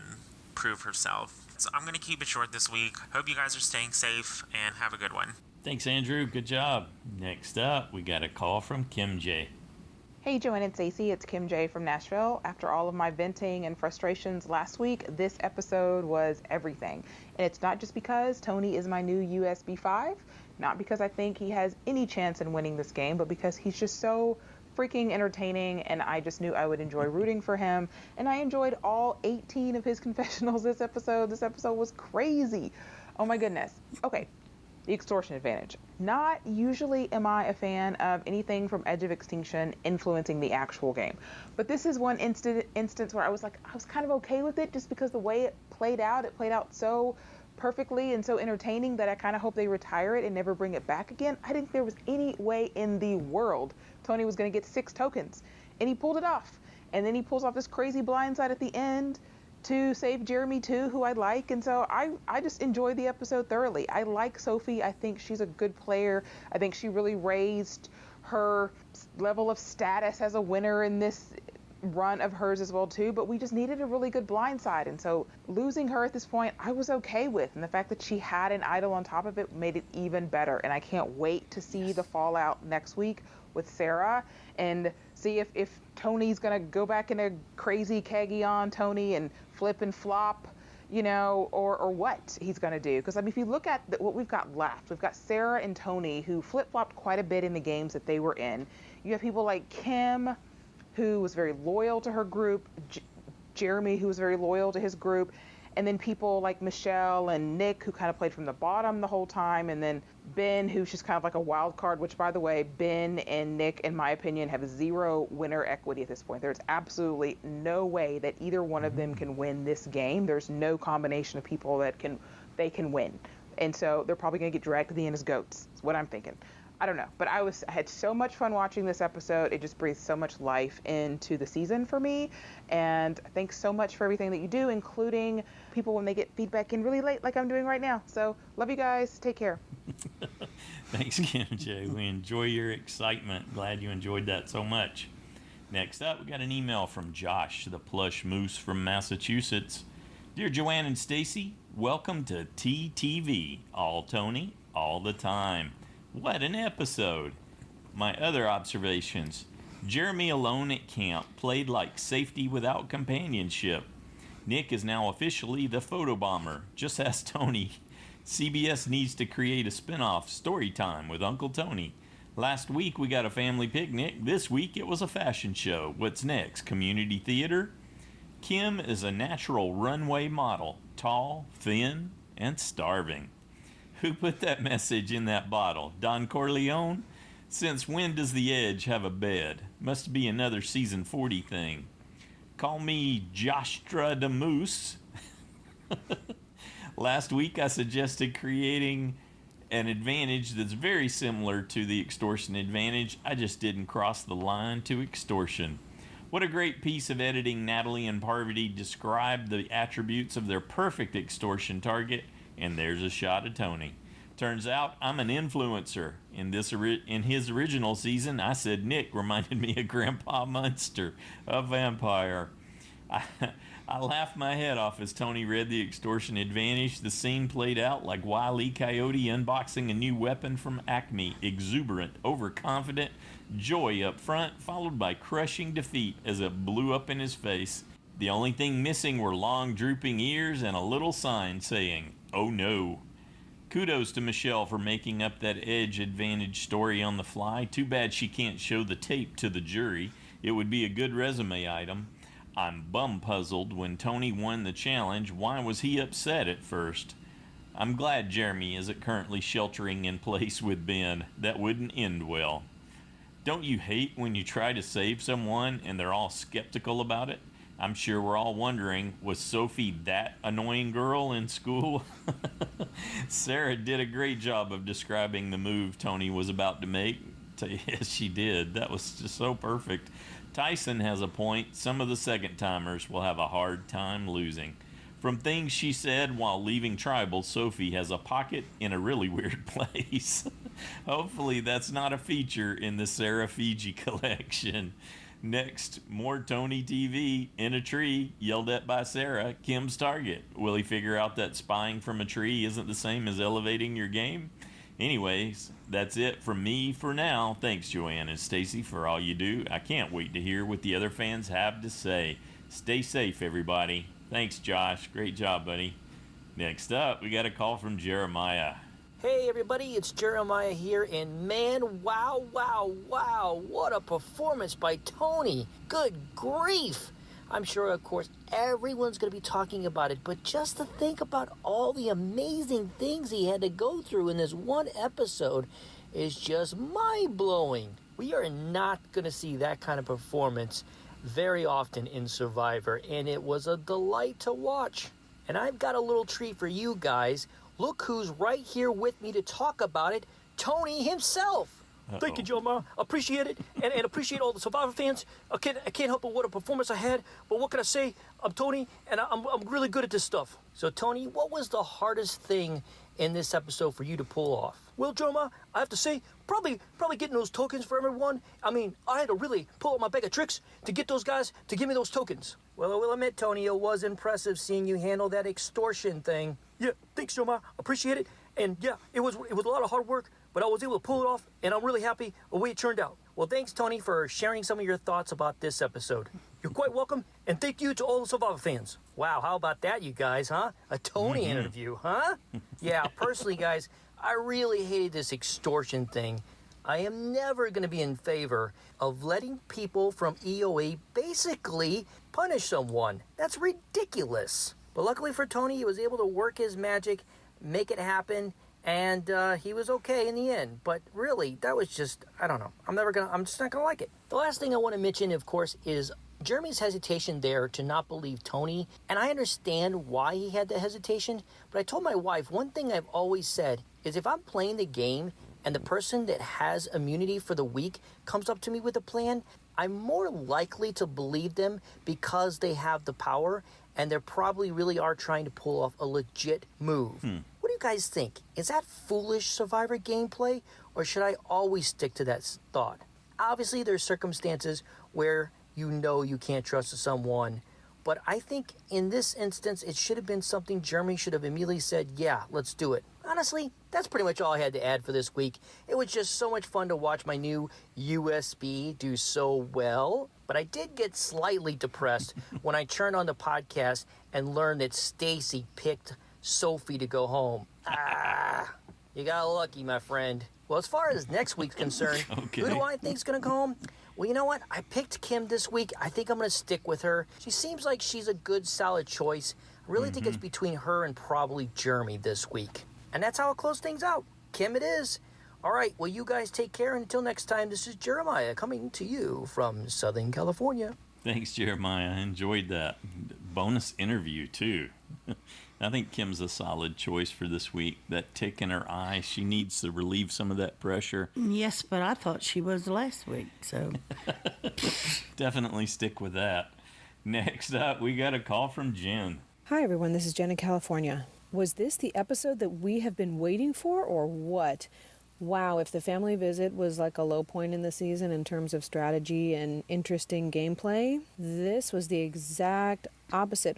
prove herself. So I'm going to keep it short this week. Hope you guys are staying safe and have a good one. Thanks, Andrew. Good job. Next up, we got a call from KimJ. Hey, Joanne and Stacey. It's KimJ from Nashville. After all of my venting and frustrations last week, this episode was everything. And it's not just because Tony is my new USB 5, not because I think he has any chance in winning this game, but because he's just so freaking entertaining, and I just knew I would enjoy rooting for him. And I enjoyed all 18 of his confessionals this episode. This episode was crazy. Oh my goodness. Okay, the extortion advantage. Not usually am I a fan of anything from Edge of Extinction influencing the actual game. But this is one instance where I was kind of okay with it, just because the way it played out so perfectly and so entertaining that I kind of hope they retire it and never bring it back again. I didn't think there was any way in the world Tony was going to get 6 tokens, and he pulled it off. And then he pulls off this crazy blindside at the end to save Jeremy too, who I like. And so I just enjoyed the episode thoroughly. I like Sophie. I think she's a good player. I think she really raised her level of status as a winner in this run of hers as well too, but we just needed a really good blindside, and so losing her at this point I was okay with, and the fact that she had an idol on top of it made it even better. And I can't wait to see the fallout next week with Sarah and see if Tony's gonna go back in a crazy keggy on Tony and flip and flop, you know, or what he's gonna do. Because I mean, if you look at what we've got left, we've got Sarah and Tony, who flip-flopped quite a bit in the games that they were in. You have people like Kim, who was very loyal to her group, Jeremy, who was very loyal to his group, and then people like Michelle and Nick, who kind of played from the bottom the whole time, and then Ben, who's just kind of like a wild card, which, by the way, Ben and Nick, in my opinion, have 0 winner equity at this point. There's absolutely no way that either one of them can win this game. There's no combination of people that they can win. And so they're probably going to get dragged to the end as goats, is what I'm thinking. I don't know, but I had so much fun watching this episode. It just breathed so much life into the season for me. And thanks so much for everything that you do, including people when they get feedback in really late, like I'm doing right now. So love you guys. Take care. Thanks, KimJ. We enjoy your excitement. Glad you enjoyed that so much. Next up, we got an email from Josh, the plush moose from Massachusetts. Dear Joanne and Stacey, welcome to TTV. All Tony, all the time. What an episode. My other observations. Jeremy alone at camp played like safety without companionship. Nick is now officially the photobomber. Just ask Tony. CBS needs to create a spinoff, Story Time with Uncle Tony. Last week we got a family picnic. This week it was a fashion show. What's next? Community theater? Kim is a natural runway model. Tall, thin, and starving. Who put that message in that bottle? Don Corleone? Since when does the Edge have a bed? Must be another season 40 thing. Call me Joshua the Moose. Last week I suggested creating an advantage that's very similar to the extortion advantage. I just didn't cross the line to extortion. What a great piece of editing. Natalie and Parvati described the attributes of their perfect extortion target, and there's a shot of Tony. Turns out I'm an influencer. In his original season, I said Nick reminded me of Grandpa Munster, a vampire. I laughed my head off as Tony read the extortion advantage. The scene played out like Wile E. Coyote unboxing a new weapon from Acme. Exuberant, overconfident, joy up front, followed by crushing defeat as it blew up in his face. The only thing missing were long drooping ears and a little sign saying, "Oh no." Kudos to Michelle for making up that edge advantage story on the fly. Too bad she can't show the tape to the jury. It would be a good resume item. I'm bum-puzzled when Tony won the challenge. Why was he upset at first? I'm glad Jeremy isn't currently sheltering in place with Ben. That wouldn't end well. Don't you hate when you try to save someone and they're all skeptical about it? I'm sure we're all wondering, was Sophie that annoying girl in school? Sarah did a great job of describing the move Tony was about to make. Yes, she did. That was just so perfect. Tyson has a point. Some of the second-timers will have a hard time losing. From things she said while leaving Tribal, Sophie has a pocket in a really weird place. Hopefully that's not a feature in the Sarah Fiji collection. Next, more Tony TV in a tree, yelled at by Sarah, Kim's target. Will he figure out that spying from a tree isn't the same as elevating your game? Anyways, that's it from me for now. Thanks, Joanne and Stacy, for all you do. I can't wait to hear what the other fans have to say. Stay safe, everybody. Thanks, Josh. Great job, buddy. Next up, we got a call from Jeremiah. Hey everybody, it's Jeremiah here, and man, wow, what a performance by Tony. Good grief. I'm sure, of course, everyone's going to be talking about it, but just to think about all the amazing things he had to go through in this one episode is just mind-blowing. We are not going to see that kind of performance very often in Survivor, and it was a delight to watch. And I've got a little treat for you guys. Look who's right here with me to talk about it, Tony himself. Uh-oh. Thank you, Joe Ma. Appreciate it, and appreciate all the Survivor fans. I can't help but what a performance I had. But what can I say? I'm Tony, and I'm really good at this stuff. So, Tony, what was the hardest thing in this episode for you to pull off? Well, Joe Ma, I have to say, probably getting those tokens for everyone. I mean, I had to really pull out my bag of tricks to get those guys to give me those tokens. Well, I will admit, Tony, it was impressive seeing you handle that extortion thing. Yeah, thanks, Joe Ma. Appreciate it. And yeah, it was a lot of hard work, but I was able to pull it off, and I'm really happy the way it turned out. Well, thanks, Tony, for sharing some of your thoughts about this episode. You're quite welcome, and thank you to all the Survivor fans. Wow, how about that, you guys, huh? A Tony interview, huh? Yeah, personally, guys, I really hated this extortion thing. I am never going to be in favor of letting people from EOE basically punish someone. That's ridiculous. But luckily for Tony, he was able to work his magic, make it happen, and he was okay in the end. But really, that was just, I don't know. I'm just not gonna like it. The last thing I want to mention, of course, is Jeremy's hesitation there to not believe Tony. And I understand why he had the hesitation, but I told my wife, one thing I've always said is if I'm playing the game and the person that has immunity for the week comes up to me with a plan, I'm more likely to believe them because they have the power and they probably really are trying to pull off a legit move. What do you guys think? Is that foolish Survivor gameplay, or should I always stick to that thought? Obviously, there's circumstances where you know you can't trust someone, but I think in this instance, it should have been something Jeremy should have immediately said, yeah, let's do it. Honestly, that's pretty much all I had to add for this week. It was just so much fun to watch my new USB do so well. But I did get slightly depressed when I turned on the podcast and learned that Stacy picked Sophie to go home. You got lucky, my friend. Well, as far as next week's concerned, Who do I think's going to go home? Well, you know what? I picked Kim this week. I think I'm going to stick with her. She seems like she's a good, solid choice. I really think it's between her and probably Jeremy this week. And that's how I'll close things out. Kim it is. All right, well, you guys take care. Until next time, this is Jeremiah coming to you from Southern California. Thanks, Jeremiah. I enjoyed that. Bonus interview, too. I think Kim's a solid choice for this week. That tick in her eye, she needs to relieve some of that pressure. Yes, but I thought she was last week, so. Definitely stick with that. Next up, we got a call from Jen. Hi, everyone. This is Jen in California. Was this the episode that we have been waiting for, or what? Wow, if the family visit was like a low point in the season in terms of strategy and interesting gameplay, this was the exact opposite.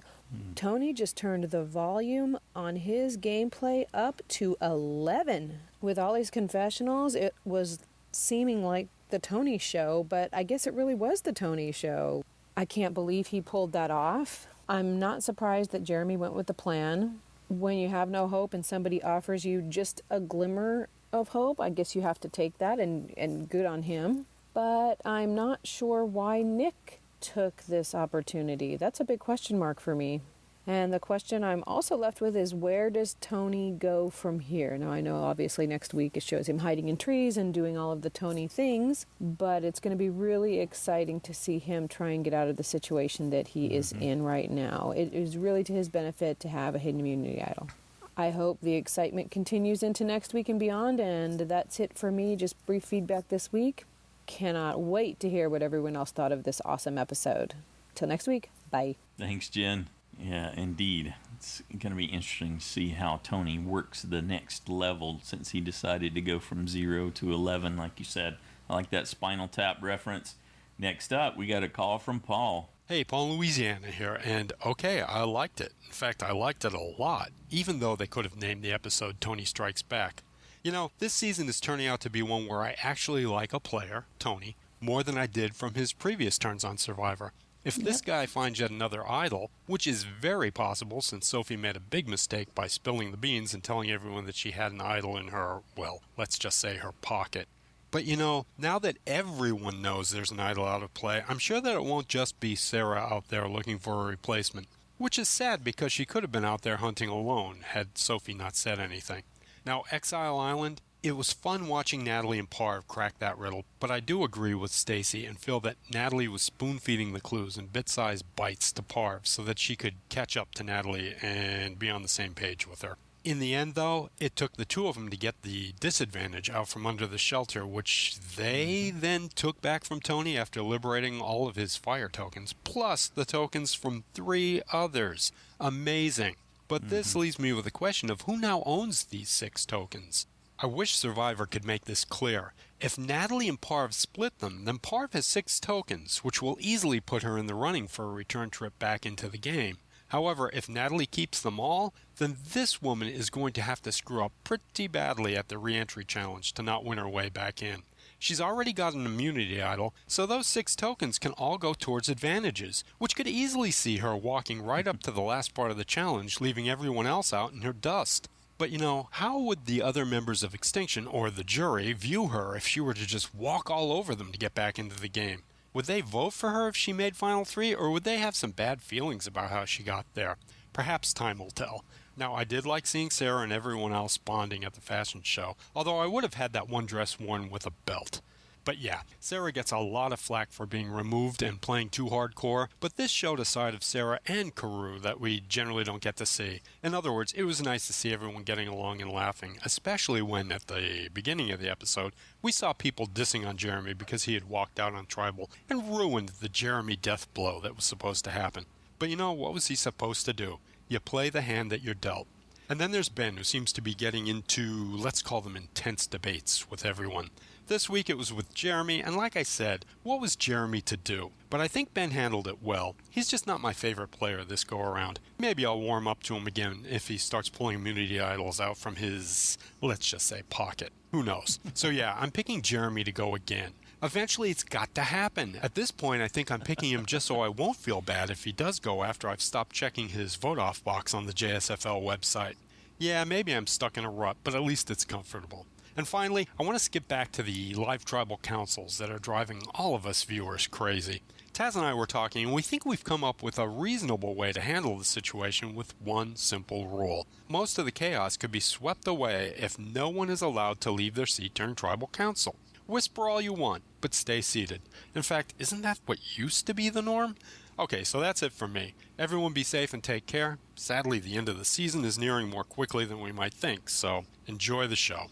Tony just turned the volume on his gameplay up to 11. With all his confessionals, it was seeming like the Tony show, but I guess it really was the Tony show. I can't believe he pulled that off. I'm not surprised that Jeremy went with the plan. When you have no hope and somebody offers you just a glimmer of hope, I guess you have to take that, and good on him. But I'm not sure why Nick took this opportunity. That's a big question mark for me. And the question I'm also left with is, where does Tony go from here? Now, I know obviously next week it shows him hiding in trees and doing all of the Tony things, but it's going to be really exciting to see him try and get out of the situation that he is in right now. It is really to his benefit to have a hidden immunity idol. I hope the excitement continues into next week and beyond, and that's it for me. Just brief feedback this week. Cannot wait to hear what everyone else thought of this awesome episode. Till next week, bye. Thanks, Jen. Yeah, indeed. It's going to be interesting to see how Tony works the next level since he decided to go from 0 to 11, like you said. I like that Spinal Tap reference. Next up, we got a call from Paul. Hey, Paul in Louisiana here, and okay, I liked it. In fact, I liked it a lot, even though they could have named the episode Tony Strikes Back. You know, this season is turning out to be one where I actually like a player, Tony, more than I did from his previous turns on Survivor. If this guy finds yet another idol, which is very possible since Sophie made a big mistake by spilling the beans and telling everyone that she had an idol in her, well, let's just say her pocket. But you know, now that everyone knows there's an idol out of play, I'm sure that it won't just be Sarah out there looking for a replacement. Which is sad because she could have been out there hunting alone had Sophie not said anything. Now, Exile Island, it was fun watching Natalie and Parv crack that riddle, but I do agree with Stacy and feel that Natalie was spoon-feeding the clues in bit-sized bites to Parv so that she could catch up to Natalie and be on the same page with her. In the end, though, it took the two of them to get the disadvantage out from under the shelter, which they then took back from Tony after liberating all of his fire tokens, plus the tokens from 3 others. Amazing. But this leaves me with a question of who now owns these 6 tokens. I wish Survivor could make this clear. If Natalie and Parv split them, then Parv has 6 tokens, which will easily put her in the running for a return trip back into the game. However, if Natalie keeps them all, then this woman is going to have to screw up pretty badly at the re-entry challenge to not win her way back in. She's already got an immunity idol, so those 6 tokens can all go towards advantages, which could easily see her walking right up to the last part of the challenge, leaving everyone else out in her dust. But you know, how would the other members of Extinction, or the jury, view her if she were to just walk all over them to get back into the game? Would they vote for her if she made Final 3, or would they have some bad feelings about how she got there? Perhaps time will tell. Now, I did like seeing Sarah and everyone else bonding at the fashion show, although I would have had that one dress worn with a belt. But yeah, Sarah gets a lot of flack for being removed and playing too hardcore, but this showed a side of Sarah and Karoo that we generally don't get to see. In other words, it was nice to see everyone getting along and laughing, especially when, at the beginning of the episode, we saw people dissing on Jeremy because he had walked out on Tribal and ruined the Jeremy death blow that was supposed to happen. But you know, what was he supposed to do? You play the hand that you're dealt. And then there's Ben, who seems to be getting into, let's call them intense debates with everyone. This week it was with Jeremy, and like I said, what was Jeremy to do? But I think Ben handled it well. He's just not my favorite player this go-around. Maybe I'll warm up to him again if he starts pulling immunity idols out from his, let's just say, pocket. Who knows? So yeah, I'm picking Jeremy to go again. Eventually it's got to happen. At this point, I think I'm picking him just so I won't feel bad if he does go after I've stopped checking his vote-off box on the JSFL website. Yeah, maybe I'm stuck in a rut, but at least it's comfortable. And finally, I want to skip back to the live tribal councils that are driving all of us viewers crazy. Taz and I were talking, and we think we've come up with a reasonable way to handle the situation with one simple rule. Most of the chaos could be swept away if no one is allowed to leave their seat during tribal council. Whisper all you want, but stay seated. In fact, isn't that what used to be the norm? Okay, so that's it from me. Everyone be safe and take care. Sadly, the end of the season is nearing more quickly than we might think, so enjoy the show.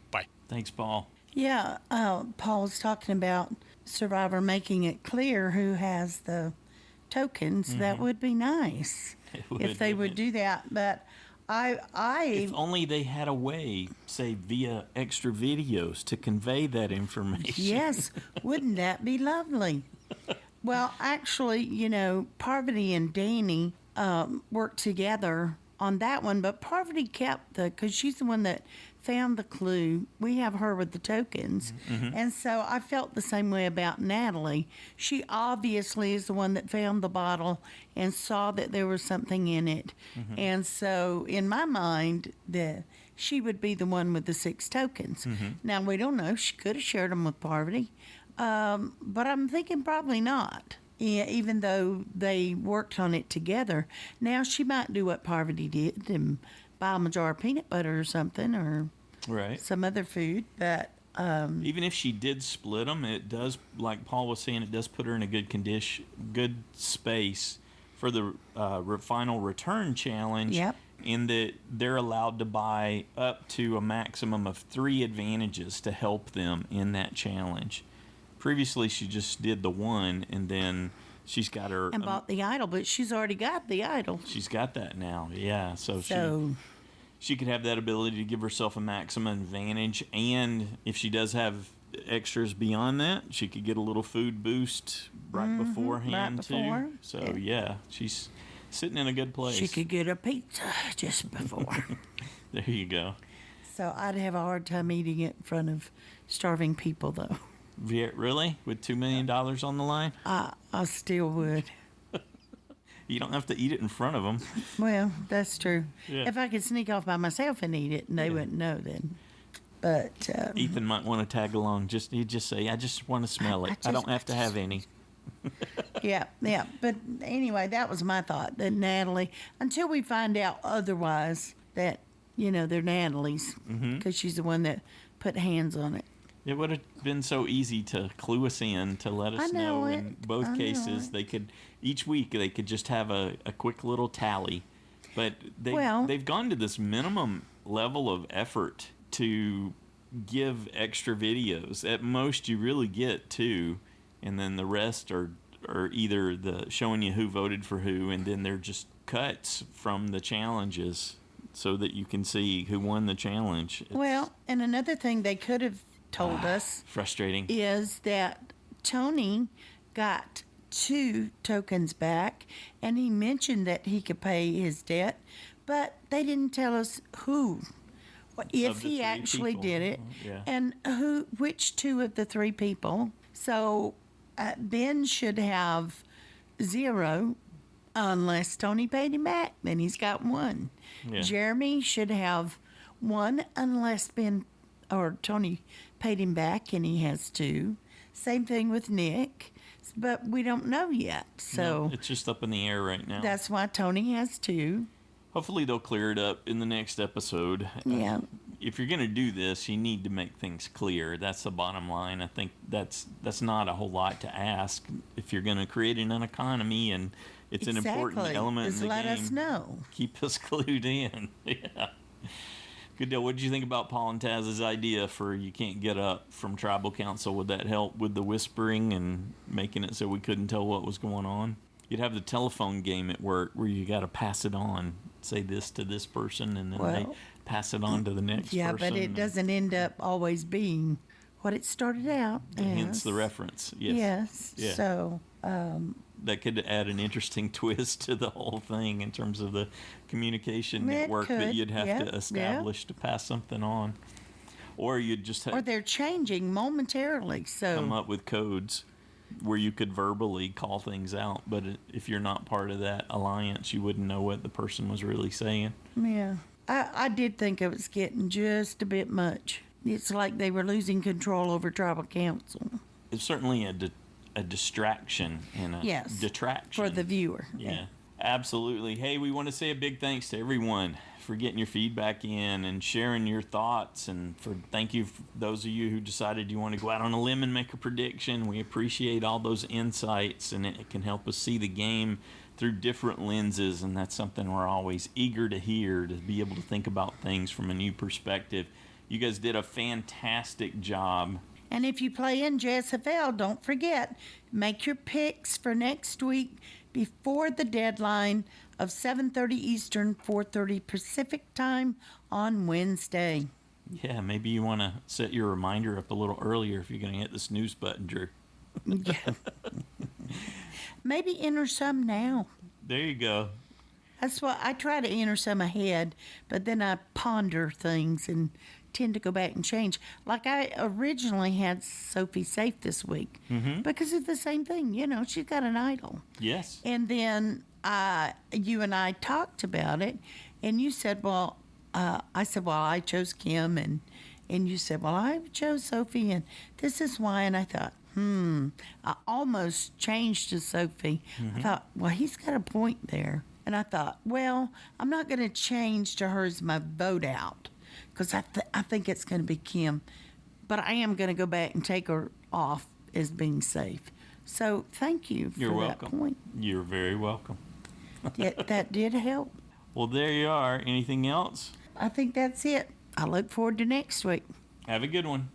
Bye. Thanks, Paul. Yeah, Paul was talking about Survivor making it clear who has the tokens. That would be nice if they would do that. But if only they had a way, say via extra videos, to convey that information. Yes, wouldn't that be lovely? Well, actually, Parvati and Danny worked together on that one, but Parvati kept because she's the one that found the clue. We have her with the tokens. And so I felt the same way about Natalie. She obviously is the one that found the bottle and saw that there was something in it. And so in my mind, she would be the one with the 6 tokens. Now, we don't know. She could have shared them with Parvati. But I'm thinking probably not. Yeah, even though they worked on it together. Now she might do what Parvati did and buy them a jar of peanut butter or something, or some other food. But even if she did split them, it does, like Paul was saying, it does put her in a good space for the final return challenge. Yep. In that they're allowed to buy up to a maximum of 3 advantages to help them in that challenge. Previously, she just did the one, and then she's got her... And bought the idol, but she's already got the idol. She's got that now, yeah. So she could have that ability to give herself a maximum advantage, and if she does have extras beyond that, she could get a little food boost right beforehand, too. So, yeah, she's sitting in a good place. She could get a pizza just before. There you go. So I'd have a hard time eating it in front of starving people, though. Yeah, really? With $2 million on the line? I still would. You don't have to eat it in front of them. Well, that's true. Yeah. If I could sneak off by myself and eat it, and they wouldn't know then. But Ethan might want to tag along. He'd just say, I just want to smell it. I don't have to have any. Yeah. But anyway, that was my thought, that Natalie, until we find out otherwise, that, they're Natalie's, because she's the one that put hands on it. It would have been so easy to clue us in, to let us know in both cases. They could, each week, they could just have a quick little tally. But they've gone to this minimum level of effort to give extra videos. At most, you really get 2, and then the rest are either showing you who voted for who, and then they're just cuts from the challenges so that you can see who won the challenge. Well, and another thing they could have told us frustrating is that Tony got 2 tokens back, and he mentioned that he could pay his debt, but they didn't tell us who, if he actually did it, and which 2 of the 3 people. So Ben should have 0 unless Tony paid him back. Then he's got 1. Jeremy should have 1 unless Ben or Tony paid him back, and he has 2. Same thing with Nick, but we don't know yet. So no, it's just up in the air right now. That's why Tony has 2. Hopefully they'll clear it up in the next episode. Yeah. If you're going to do this, you need to make things clear. That's the bottom line. I think that's not a whole lot to ask. If you're going to create an economy and it's an important element in the let game, us know. Keep us clued in. Yeah. Good deal. What did you think about Paul and Taz's idea for You Can't Get Up from Tribal Council? Would that help with the whispering and making it so we couldn't tell what was going on? You'd have the telephone game at work where you got to pass it on. Say this to this person, and then they pass it on to the next person. Yeah, but it doesn't end up always being what it started out as. Hence the reference. Yes. Yeah. So that could add an interesting twist to the whole thing in terms of the communication network that you'd have to establish to pass something on. Or you'd just have... Or they're changing momentarily, so... Come up with codes where you could verbally call things out, but if you're not part of that alliance, you wouldn't know what the person was really saying. Yeah. I did think it was getting just a bit much. It's like they were losing control over Tribal Council. It's certainly a distraction and a detraction. For the viewer. Yeah, absolutely. Hey, we want to say a big thanks to everyone for getting your feedback in and sharing your thoughts. And thank you for those of you who decided you want to go out on a limb and make a prediction. We appreciate all those insights, and it can help us see the game through different lenses. And that's something we're always eager to hear, to be able to think about things from a new perspective. You guys did a fantastic job. And if you play in JSFL, don't forget, make your picks for next week before the deadline of 7:30 Eastern, 4:30 Pacific time on Wednesday. Yeah, maybe you want to set your reminder up a little earlier if you're going to hit the snooze button, Drew. Yeah. Maybe enter some now. There you go. That's why I try to enter some ahead, but then I ponder things and tend to go back and change. Like I originally had Sophie safe this week because of the same thing. You know, she's got an idol. Yes. And then you and I talked about it, and you said, well, I said, well, I chose Kim, and you said, well, I chose Sophie, and this is why. And I thought, I almost changed to Sophie. I thought, well, he's got a point there. And I thought, well, I'm not going to change to her as my vote out because I think it's going to be Kim. But I am going to go back and take her off as being safe. So thank you for You're welcome. that point. You're very welcome. That did help. Well, there you are. Anything else? I think that's it. I look forward to next week. Have a good one.